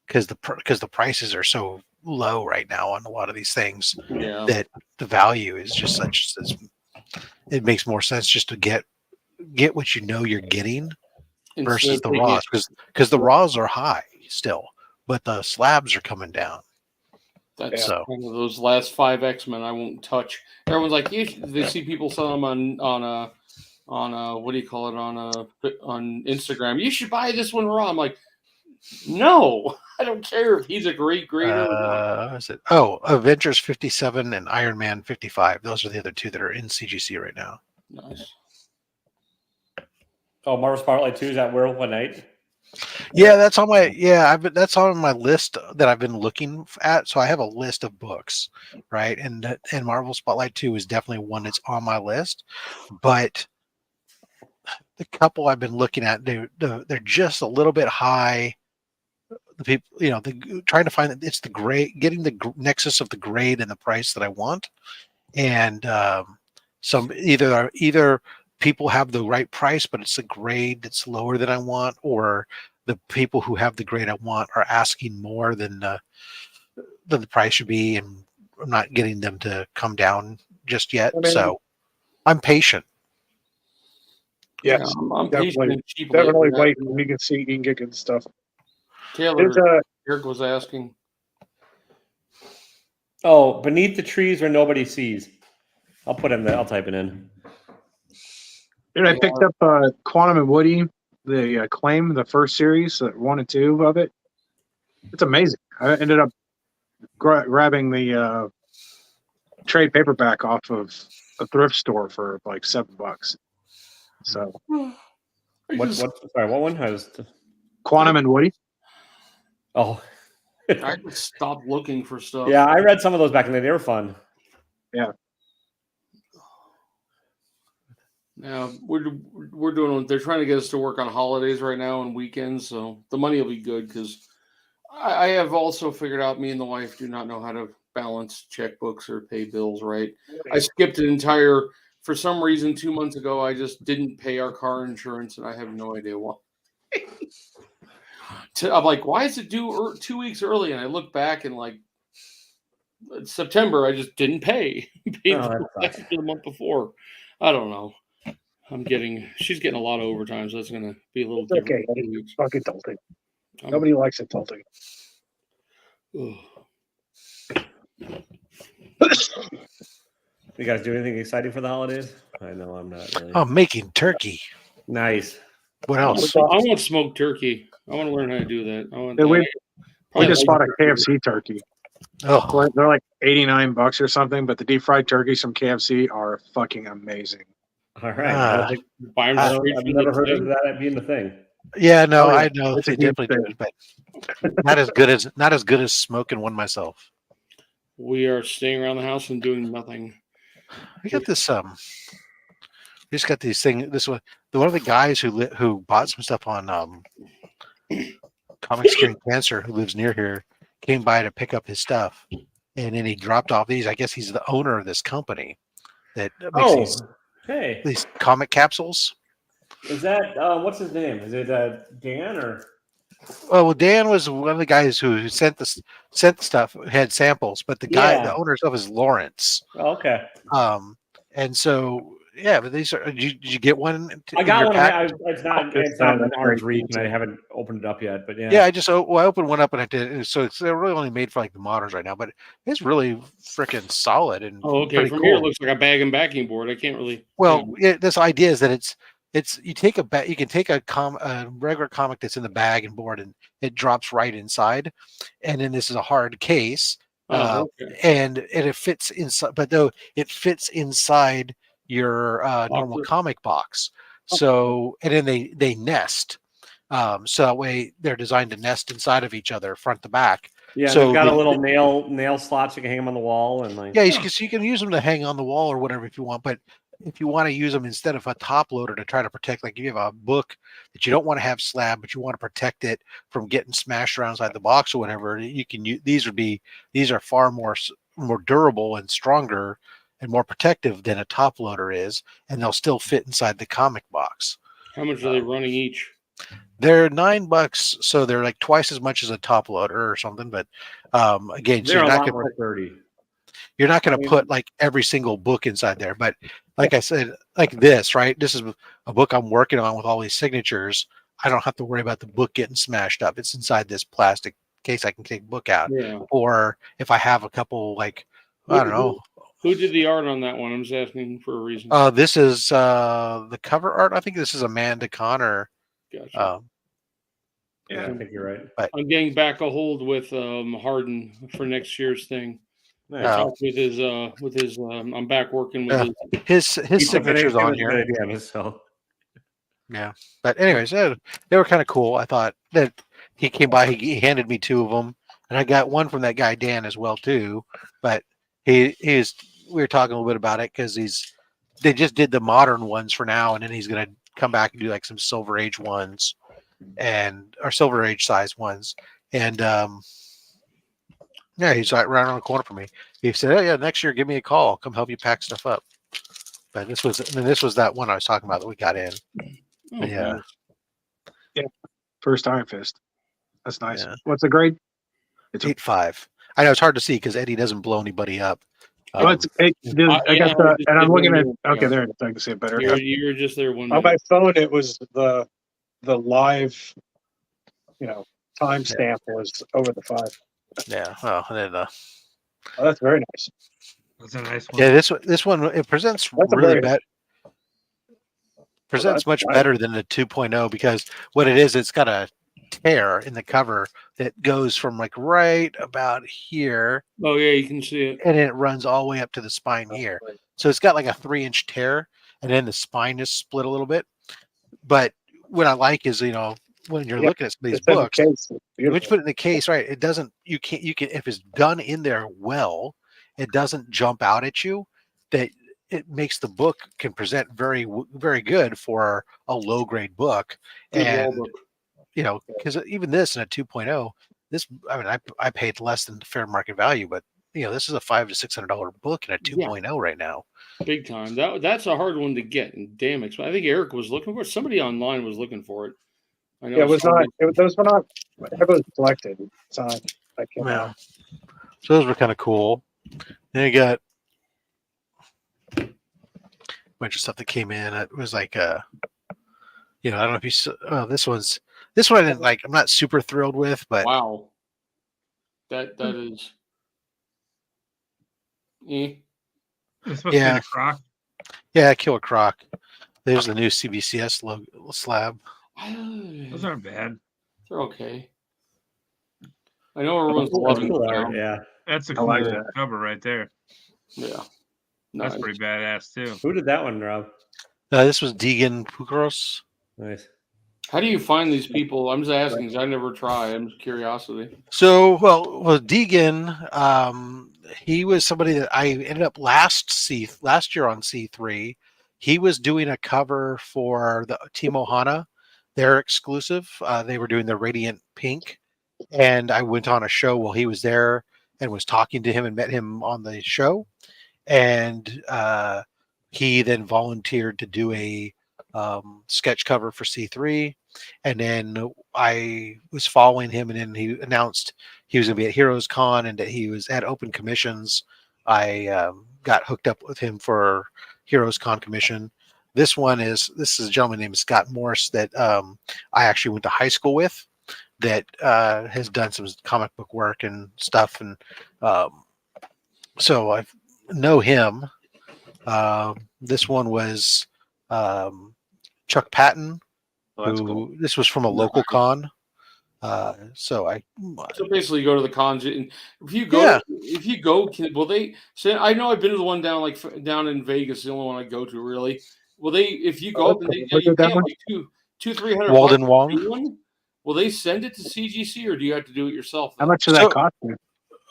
because the prices are so low right now on a lot of these things Yeah. that the value is just such. It makes more sense just to get what you know you're getting versus the raws because the raws are high still, but the slabs are coming down. That's So one of those last 5 X-Men I won't touch. Everyone's like, they see people selling them on what do you call it, on Instagram. You should buy this one raw. I'm like, no, I don't care if he's a great grader or not. is it? Oh, Avengers 57 and Iron Man 55. Those are the other two that are in CGC right now. Nice. Oh, Marvel Spotlight 2 is at Werewolf by Night. Yeah, that's on my that's on my list that I've been looking at. So I have a list of books, right? And Marvel Spotlight 2 is definitely one that's on my list. But the couple I've been looking at, they're just a little bit high. The people, trying to find it's the grade, getting the nexus of the grade and the price that I want, and some either people have the right price, but it's a grade that's lower than I want, or the people who have the grade I want are asking more than the price should be, and I'm not getting them to come down just yet. So I'm patient. Yes, I'm patient definitely, and cheap. definitely wait when you can see you can get good stuff. Taylor, Eric was asking. Oh, Beneath the Trees Where Nobody Sees. I'll put in there. I'll type it in. Dude, I picked up Quantum and Woody, the Claim, the first series, 1 and 2 of it. It's amazing. I ended up grabbing the trade paperback off of a thrift store for like $7. So Sorry, what one has? Quantum and Woody. Oh, I just stopped looking for stuff. yeah, I read some of those back in the day. They were fun. Yeah. Yeah, we're doing. They're trying to get us to work on holidays right now and weekends, so the money will be good because I have also figured out me and the wife do not know how to balance checkbooks or pay bills right. I skipped an entire. For some reason, 2 months ago, I just didn't pay our car insurance, and I have no idea why. I'm like, why is it due 2 weeks early? And I look back and like September, I just didn't pay. Paid the month before. I don't know. She's getting a lot of overtime, so that's going to be a little different. Okay, fuck adulting. Nobody likes adulting. You guys do anything exciting for the holidays? I know I'm not really. I'm making turkey. Nice. What else? I want smoked turkey. I want to learn how to do that. Yeah, we just bought a KFC turkey. Oh, They're like $89 or something, but the deep fried turkeys from KFC are fucking amazing. All right. I've never heard of that being the thing. yeah, no, Oh, yeah. I know It's a they huge definitely do, thing. but not as good as smoking one myself. We are staying around the house and doing nothing. We got this we just got these things. This one of the guys who bought some stuff on Comics Curing Cancer, who lives near here, came by to pick up his stuff, and then he dropped off these. I guess he's the owner of this company that makes these comic capsules. Is that what's his name? Is it Dan or? Well, Dan was one of the guys who sent the stuff, had samples, but the the owner stuff is Lawrence. Oh, okay. And so yeah, but these are. Did you get one? I got one. It's not an arm's reach, and I haven't opened it up yet. But yeah. Yeah, I opened one up and I did. So they're really only made for like the moderns right now, but it's really freaking solid and okay. From here, it looks like a bag and backing board. I can't really. Well, this idea is that it's you take you can take a regular comic that's in the bag and board, and it drops right inside, and then this is a hard case, and it fits inside. But though it fits inside your normal comic box, so and then they nest. So that way they're designed to nest inside of each other, front to back. Yeah, so they've got a little nail slots you can hang them on the wall, and like so you can use them to hang on the wall or whatever if you want. But if you want to use them instead of a top loader to try to protect, like if you have a book that you don't want to have slab, but you want to protect it from getting smashed around inside the box or whatever, you can use these are far more durable and stronger and more protective than a top loader is, and they'll still fit inside the comic box. How much are they running each? They're $9, so they're like twice as much as a top loader or something. But again, they're a lot more sturdy. You're not going to put like every single book inside there, but like I said, like this, right? This is a book I'm working on with all these signatures. I don't have to worry about the book getting smashed up. It's inside this plastic case. I can take book out. Yeah. Or if I have a couple, like I don't know. Who did the art on that one? I'm just asking for a reason. This is the cover art. I think this is Amanda Connor. Gotcha. Yeah, I think you're right. But I'm getting back a hold with Harden for next year's thing. Nice. I talked with his I'm back working with his signature's on here. So. Yeah. But anyways, they were kind of cool. I thought that he came by, he handed me 2 of them, and I got one from that guy Dan as well too. But we were talking a little bit about it because they just did the modern ones for now, and then he's gonna come back and do like some Silver Age ones or Silver Age size ones. And yeah, he's like right around the corner from me. He said, "Oh yeah, next year give me a call. I'll come help you pack stuff up." But this was that one I was talking about that we got in. Oh, Yeah. nice. First Iron Fist. That's nice. Yeah. What's the grade? It's a 8.5. I know it's hard to see because Eddie doesn't blow anybody up. Oh, it's I got yeah, the, I just and I'm did looking one at. minute. Okay, Yeah. there it is. I can see it better. You're just there 1 On my minute. phone, it was the live, timestamp was over the 5. Yeah. Oh, and then Oh, that's very nice. That's a nice one. yeah, this one it presents That's a really very- better. Presents that's much nice. better than the 2.0 because what it is, it's got a tear in the cover that goes from like right about here, Oh yeah, you can see it. and it runs all the way up to the spine here. So it's got like a 3-inch tear, and then the spine is split a little bit. But what I like is, when you're Yeah, looking at some of these It's in the books, case. It's when beautiful. you put it in the case, right? It doesn't. You can. If it's done in there well, it doesn't jump out at you. That it makes the book can present very, very good for a low grade book. Good wall And book. because even this in a 2.0, this I paid less than fair market value, but this is a $500 to $600 book in a 2.0 right now. Big time. That's a hard one to get. And damn it. I think Eric was looking for it. Somebody online was looking for it. I know Yeah, it was not. somebody- Those were not heavily selected. It's not that came Yeah. out. So those were kind of cool. Then you got a bunch of stuff that came in. It was like I don't know if you saw, this one I didn't like. I'm not super thrilled with, but Wow. That is. Eh. It's supposed to be Yeah. in a crock. yeah, Killer Croc. There's the new CBCS logo slab. Those aren't bad. They're okay. I know everyone's That's loving cool it art, now. yeah. That's a I cool like that. cover right there. Yeah. That's Nice. pretty badass too. Who did that one, Rob? This was Deegan Pukaros. Nice. How do you find these people? I'm just asking because I never try. I'm just curiosity. So, well, Deegan, he was somebody that I ended up last year on C3. He was doing a cover for the Team Ohana, their exclusive. They were doing the Radiant Pink, and I went on a show while he was there and was talking to him and met him on the show. And he then volunteered to do a sketch cover for C3. And then I was following him, and then he announced he was going to be at Heroes Con and that he was at open commissions. I got hooked up with him for Heroes Con commission. This is a gentleman named Scott Morse that I actually went to high school with, that has done some comic book work and stuff. And so I know him. This one was Chuck Patton. Oh, that's cool. This was from a local con. So basically you go to the cons, and if you go, will they say? I know I've been to the one down in Vegas, the only one I go to really. Will they, if you go up and you pay like $200-300 Walden bucks Wong. to do one, will they send it to CGC or do you have to do it yourself? How much does that cost you?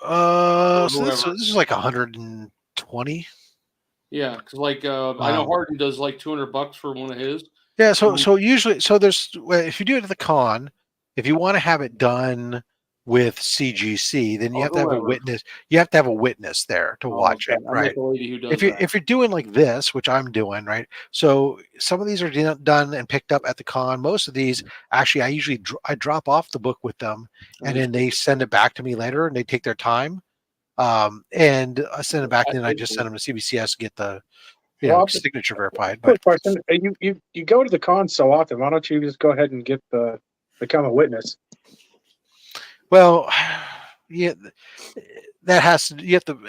So this is like 120. Yeah, because I know Harden does like $200 for one of his. Yeah, so usually, if you do it at the con, if you want to have it done with CGC, then you have to have a witness. You have to have a witness there to watch it, right? If you're doing like this, which I'm doing, right? So some of these are done and picked up at the con. Most of these, actually, I usually I drop off the book with them, and then they send it back to me later, and they take their time, and I send it back, and then I just send them to CBCS to get the signature verified. Quick question: you go to the con so often. Why don't you just go ahead and become a witness? Well, yeah, that has to.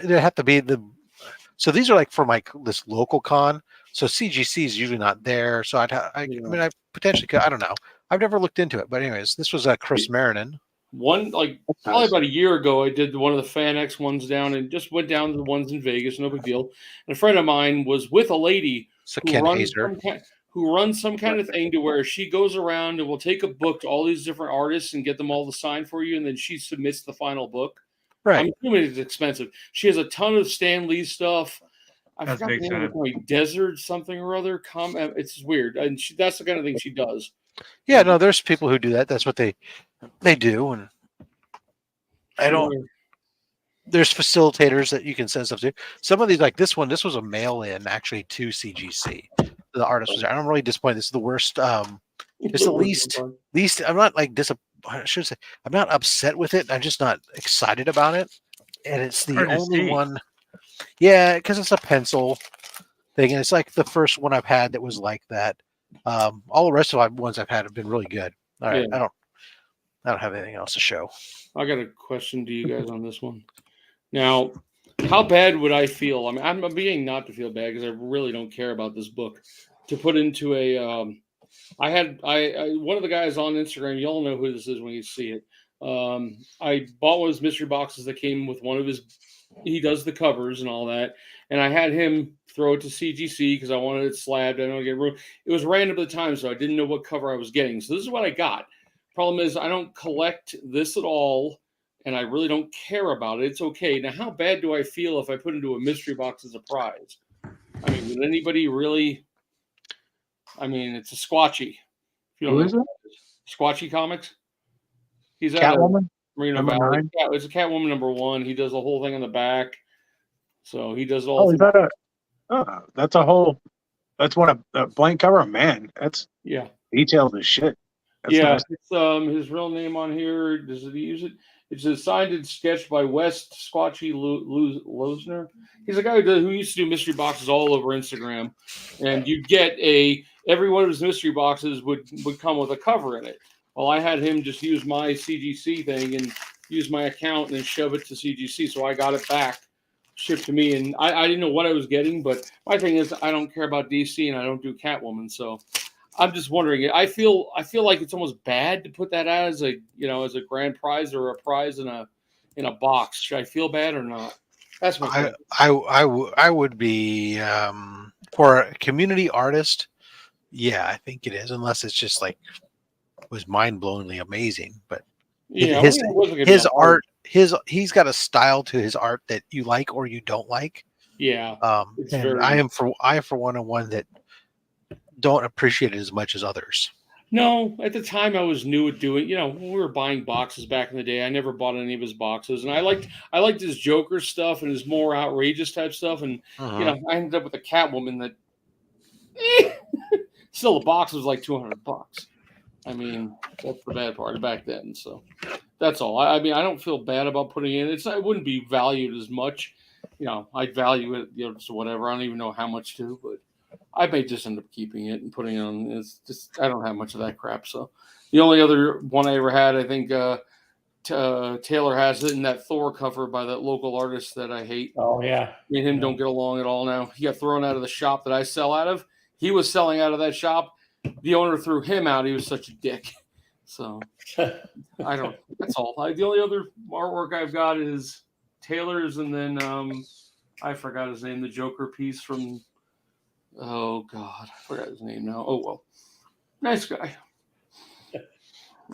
There have to be the. So these are like for this local con. So CGC is usually not there. So I mean, I potentially could. I don't know. I've never looked into it. But anyways, this was Chris Marinan. Probably about a year ago, I did one of the Fan X ones down and just went down to the ones in Vegas, no big deal. And a friend of mine was with a lady who runs some kind of thing to where she goes around and will take a book to all these different artists and get them all to sign for you, and then she submits the final book. Right. I'm assuming it's expensive. She has a ton of Stan Lee stuff. I That's forgot big the name of time. it, Desert something or other. It's weird, and that's the kind of thing she does. Yeah, no, there's people who do that. That's what they do, and I don't. There's facilitators that you can send stuff to. Some of these, like this one, this was a mail-in actually to CGC. The artist was there. I'm really disappointed. This is the worst. It's the least. I'm not like I should say I'm not upset with it. I'm just not excited about it. And it's the Hard to only see. one. Yeah, because it's a pencil thing, and it's like the first one I've had that was like that. All the rest of the ones I've had have been really good. All right, Yeah. I don't have anything else to show. I got a question to you guys on this one. Now, how bad would I feel? I mean, I'm being not to feel bad because I really don't care about this book. To put into a, I one of the guys on Instagram. You all know who this is when you see it. I bought one of his mystery boxes that came with one of his. He does the covers and all that, and I had him throw it to CGC because I wanted it slabbed. I don't get room. It was random at the time, so I didn't know what cover I was getting. So this is what I got. Problem is, I don't collect this at all. And I really don't care about it. It's okay. Now, how bad do I feel if I put into a mystery box as a prize? I mean, would anybody really? I mean, it's a Squatchy. Who is it? Squatchy Comics. He's at Catwoman? Marina Number Valley. 9? Yeah, it's a Catwoman #1. He does the whole thing on the back. So he does all. Oh, is that that's a whole. That's one a blank cover. Man, that's Yeah. detailed as shit. That's Yeah, nice. it's his real name on here. Does he use it? It's a signed and sketched by West Squatchy Losner. He's a guy who used to do mystery boxes all over Instagram, and you'd get every one of his mystery boxes would come with a cover in it. Well, I had him just use my CGC thing and use my account and then shove it to CGC, so I got it back, shipped to me, and I didn't know what I was getting. But my thing is, I don't care about DC and I don't do Catwoman, so. I'm just wondering. I feel like it's almost bad to put that out as a as a grand prize or a prize in a box. Should I feel bad or not? That's my question. I would be for a community artist. Yeah, I think it is, unless it's just like was mind-blowingly amazing. But Yeah, his art, he's got a style to his art that you like or you don't like. Yeah, and I am for one that don't appreciate it as much as others. No, at the time I was new at doing. When we were buying boxes back in the day, I never bought any of his boxes, and I liked his Joker stuff and his more outrageous type stuff. And I ended up with a Catwoman that still the box was like $200. I mean, that's the bad part back then. So that's all. I mean, I don't feel bad about putting it in. It wouldn't be valued as much. I'd value it. So whatever. I don't even know how much to, but. I may just end up keeping it and putting it on. It's just I don't have much of that crap. So the only other one I ever had, I think Taylor has it in that Thor cover by that local artist that I hate. Oh yeah, Me and him don't get along at all now. He got thrown out of the shop that I sell out of. He was selling out of that shop. The owner threw him out. He was such a dick. So I don't. That's all. The only other artwork I've got is Taylor's, and then I forgot his name. The Joker piece from. Oh God, I forgot his name now. Oh well, nice guy.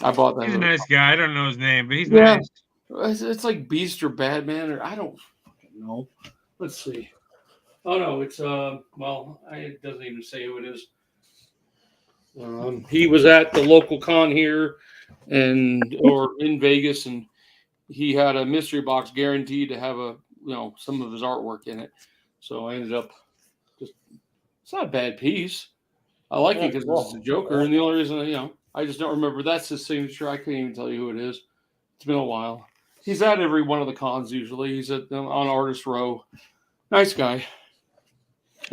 I bought that. He's a nice guy. I don't know his name, but he's nice. It's like Beast or Batman, or I don't fucking know. Let's see. Oh no, it's well, it doesn't even say who it is. He was at the local con here, or in Vegas, and he had a mystery box guaranteed to have some of his artwork in it. So I ended up. It's not a bad piece. I like it because it's a Joker, and the only reason I just don't remember that's his signature. I couldn't even tell you who it is. It's been a while. He's at every one of the cons usually. He's on Artist Row. Nice guy.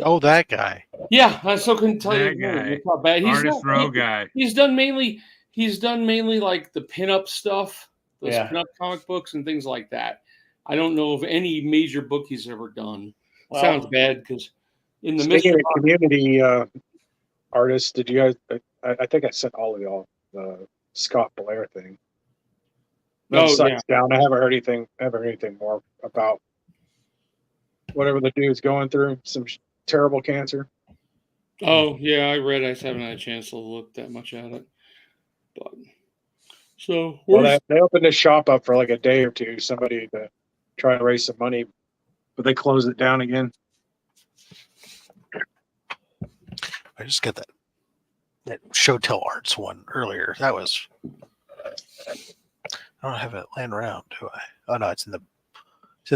Oh, that guy. Yeah, I still couldn't tell you. Guy. It's not bad. Artist Row guy. He's done mainly like the pinup stuff, those pinup comic books and things like that. I don't know of any major book he's ever done. Well, sounds bad because. In the Speaking of community artists, did you guys? I think I sent all of y'all the Scott Blair thing. Site's down. I haven't heard anything more about whatever the dude's going through. Some terrible cancer. Oh yeah, I read. I just haven't had a chance to look that much at it. But so Well, where's they opened this shop up for like a day or two. Somebody to try to raise some money, but they closed it down again. I just got that Show Tell Arts one earlier. That was. I don't have it laying around, do I? Oh no, it's in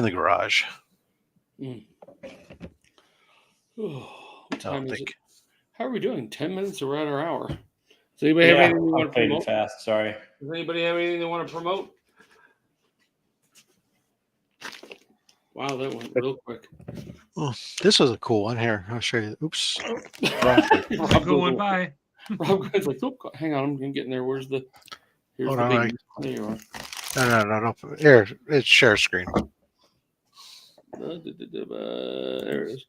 the garage. what I time don't is think. it? How are we doing? 10 minutes or we're at our hour? Does anybody have anything they want to I'm fading promote? fast. Sorry. Does anybody have anything they want to promote? Wow, that went real quick. Oh, this was a cool one here. I'll show you. Oops. Rob Going by. Rob goes like, oh, hang on, I'm getting there. Here's Hold the on, big. There you are. No. Here, it's share screen. There it is.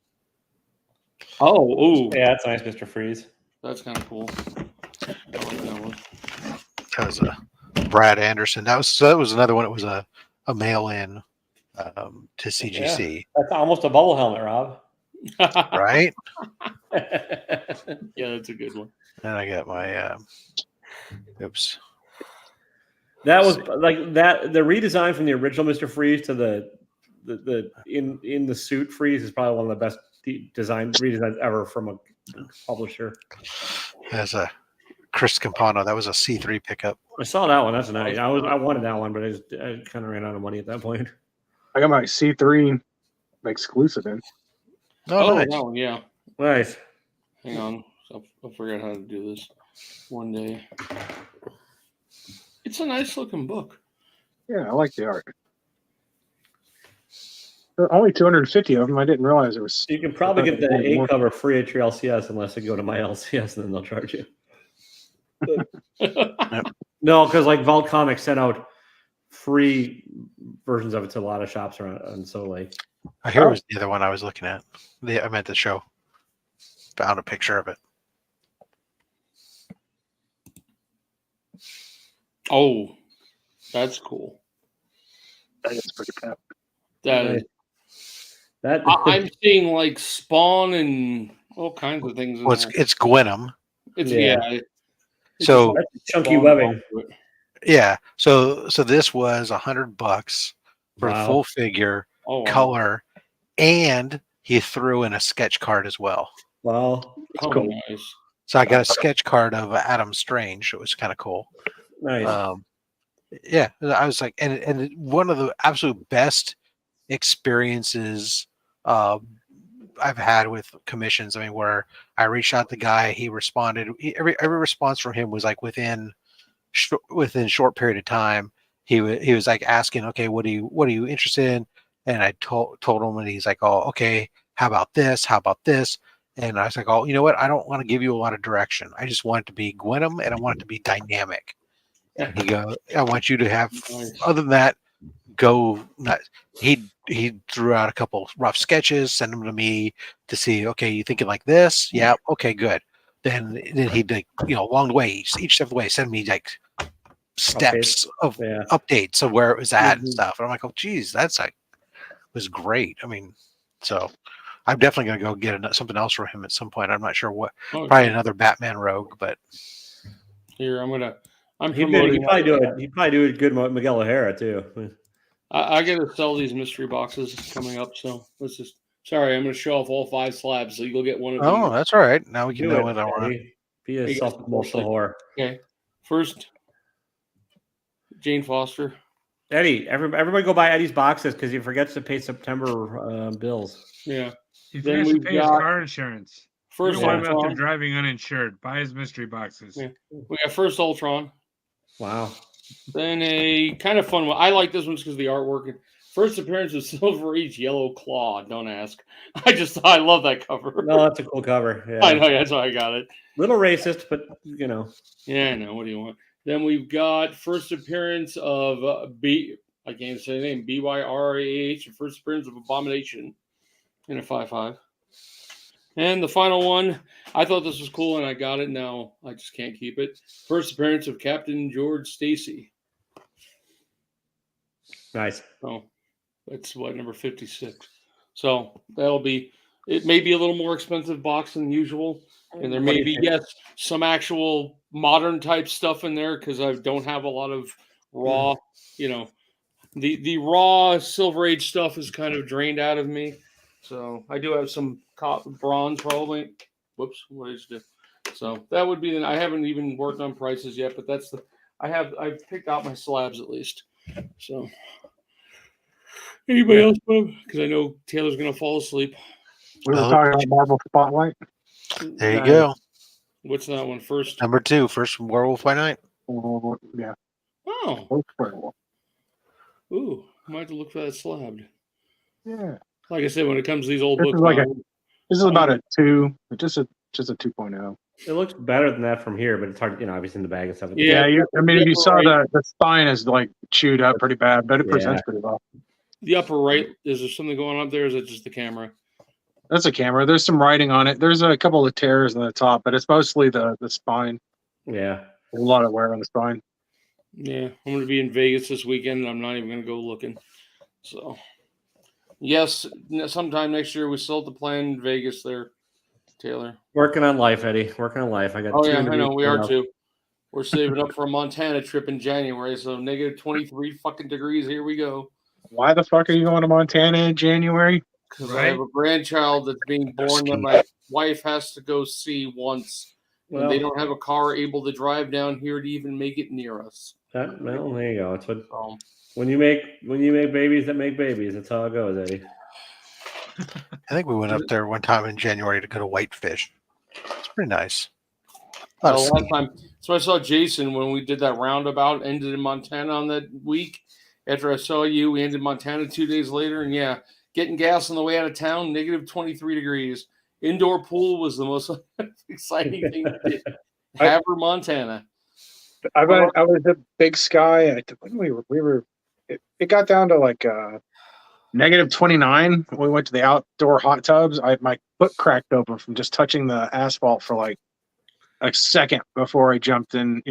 Oh, ooh, Yeah, that's nice, Mr. Freeze. that's kind of cool. I like that one. That was Brad Anderson. That was another one. It was a mail-in to CGC, That's almost a bubble helmet, Rob. right? Yeah, that's a good one. And I got my oops. That was like that. The redesign from the original Mr. Freeze to the in the suit Freeze is probably one of the best redesigns ever from a publisher. As a Chris Campano, that was a C3 pickup. I saw that one. That's nice. I wanted that one, but I kind of ran out of money at that point. I got my C3 exclusive in. Oh, nice. That one, yeah. Nice. Hang on, I'll figure out how to do this one day. It's a nice looking book. Yeah, I like the art. There are only 250 of them. I didn't realize it was. You can probably get the A cover free at your LCS unless you go to my LCS, and then they'll charge you. No, because like Vault Comics sent out free versions of it to a lot of shops around, and so like. Here was the other one I was looking at. I meant the show. Found a picture of it. Oh, that's cool. That is pretty cool. That is. I'm seeing like Spawn and all kinds of things. Well, it's Gwenum. It's So that's chunky webbing. Yeah. So this was $100 for a Wow. full figure, Oh, wow. color, and he threw in a sketch card as well. Wow. Oh, cool. nice. So I got a sketch card of Adam Strange. It was kind of cool. Nice. Yeah, I was like, and one of the absolute best experiences I've had with commissions. I mean, where I reached out to the guy, he responded. Every response from him was like within short period of time. He was like asking, okay, what are you interested in? And I told him, and he's like, oh, okay, how about this? How about this? And I was like, oh, you know what? I don't want to give you a lot of direction. I just want it to be Gwenum, and I want it to be dynamic. And he goes, I want you to have, other than that, go nuts. He threw out a couple rough sketches, send them to me to see, okay, you thinking like this? Yeah, okay, good. Then he'd like, along the way, each step of the way, send me like steps of updates of where it was at and stuff. And I'm like, oh, geez, that's like, was great. I mean, so I'm definitely going to go get something else from him at some point. I'm not sure what, probably another Batman Rogue, but here, I'm He'd promoting. probably do it good with Miguel O'Hara too. I got to sell these mystery boxes coming up, so let's just. Sorry, I'm going to show off all 5 slabs, so you'll get one of them. Oh, that's all right. Now we can know what I want. Be a self-promotional whore. Okay, first, Jane Foster. Eddie, everybody go buy Eddie's boxes because he forgets to pay September bills. Yeah. He Then forgets to we've pay his got car insurance. First You don't want him out there Ultron. driving uninsured. Buy his mystery boxes. Yeah. We got First Ultron. Wow. Then a kind of fun one. I like this one because of the artwork. First appearance of Silver Age Yellow Claw. Don't ask. I love that cover. No, that's a cool cover. Yeah. I know. That's why I got it. Little racist, but Yeah, I know. What do you want? Then we've got first appearance of I can't say the name. BYRAH. First appearance of Abomination in a 5/5. And the final one, I thought this was cool, and I got it. Now I just can't keep it. First appearance of Captain George Stacy. Nice. Oh, that's number 56. So that'll be. It may be a little more expensive box than usual. And there What do may you be, think? yes, some actual modern type stuff in there because I don't have a lot of raw, you know, the raw Silver Age stuff is kind of drained out of me. So I do have some bronze probably. Whoops, what did you do? So that would be. I haven't even worked on prices yet, but that's the. I've picked out my slabs at least. So anybody else? Because I know Taylor's gonna fall asleep. We were Oh, talking about Marble Spotlight. there you Nice. go. What's that one first? Number 2, first Werewolf by Night. Yeah. Oh, Both werewolf. ooh, I might have to look for that slab. Yeah. Like I said, when it comes to these old This books, is like man, This is about a 2, just a 2.0. It looks better than that from here, but it's hard, obviously in the bag and stuff. Yeah. I mean, if you saw right. the spine is like chewed up pretty bad, but it Yeah. presents pretty well. The upper right, is there something going on up there? Or is it just the camera? That's a camera. There's some writing on it. There's a couple of tears on the top, but it's mostly the spine. Yeah. A lot of wear on the spine. Yeah, I'm going to be in Vegas this weekend, and I'm not even going to go looking. So, yes, sometime next year we still have to plan Vegas there, Taylor. Working on life, Eddie. Working on life. I got Oh two yeah, I interviews know we coming are up. too. We're saving up for a Montana trip in January, so negative 23 fucking degrees. Here we go. Why the fuck are you going to Montana in January? Because I have a grandchild that's being born that my wife has to go see once, and they don't have a car able to drive down here to even make it near us. Well, there you go. It's what So, when you make babies that make babies. That's how it goes, Eddie. I think we went up there one time in January to go to Whitefish. It's pretty nice. last time, so I saw Jason when we did that roundabout, ended in Montana on that week. After I saw you, we ended in Montana 2 days later, and yeah, getting gas on the way out of town, negative 23 degrees. Indoor pool was the most exciting thing to do. Havre, Montana. I was at Big Sky. When we were it got down to like negative 29. We went to the outdoor hot tubs. My foot cracked open from just touching the asphalt for like a second before I jumped in.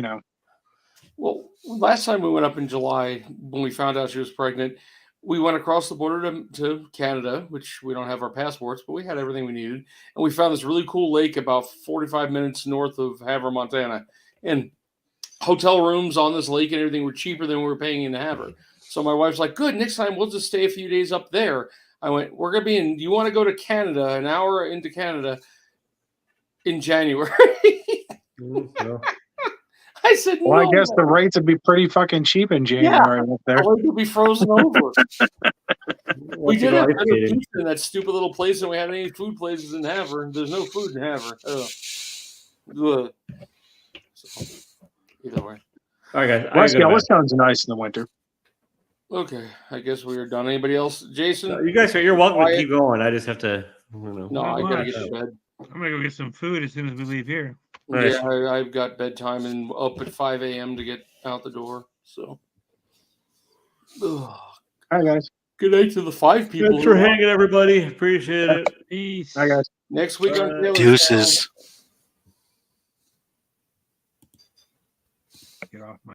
Well, last time we went up in July, when we found out she was pregnant, we went across the border to Canada, which we don't have our passports, but we had everything we needed. And we found this really cool lake about 45 minutes north of Havre, Montana. And hotel rooms on this lake and everything were cheaper than we were paying in Havre. So my wife's like, good, next time we'll just stay a few days up there. I went, we're going to be in, do you want to go to Canada, an hour into Canada in January? I said, well, no. I guess the rates would be pretty fucking cheap in January up there. The lake would be frozen over. We did have ice skating. pizza in that stupid little place, and we had any food places in Havre. There's no food in Havre. So, either way. All right, guys. I West gotta go to sounds nice in the winter. Okay, I guess we are done. Anybody else? Jason? bed. You guys, you're welcome to Quiet. keep going. I just have to. No, Not I gotta much. get to bed. I'm gonna go get some food as soon as we leave here. Nice. Yeah, I've got bedtime and up at 5 a.m. to get out the door. So, ugh. Hi guys. Good night to the 5 people. Thanks for hanging, everybody. Appreciate it. Peace. Hi guys. Next week on Taylor's Deuces. Get off my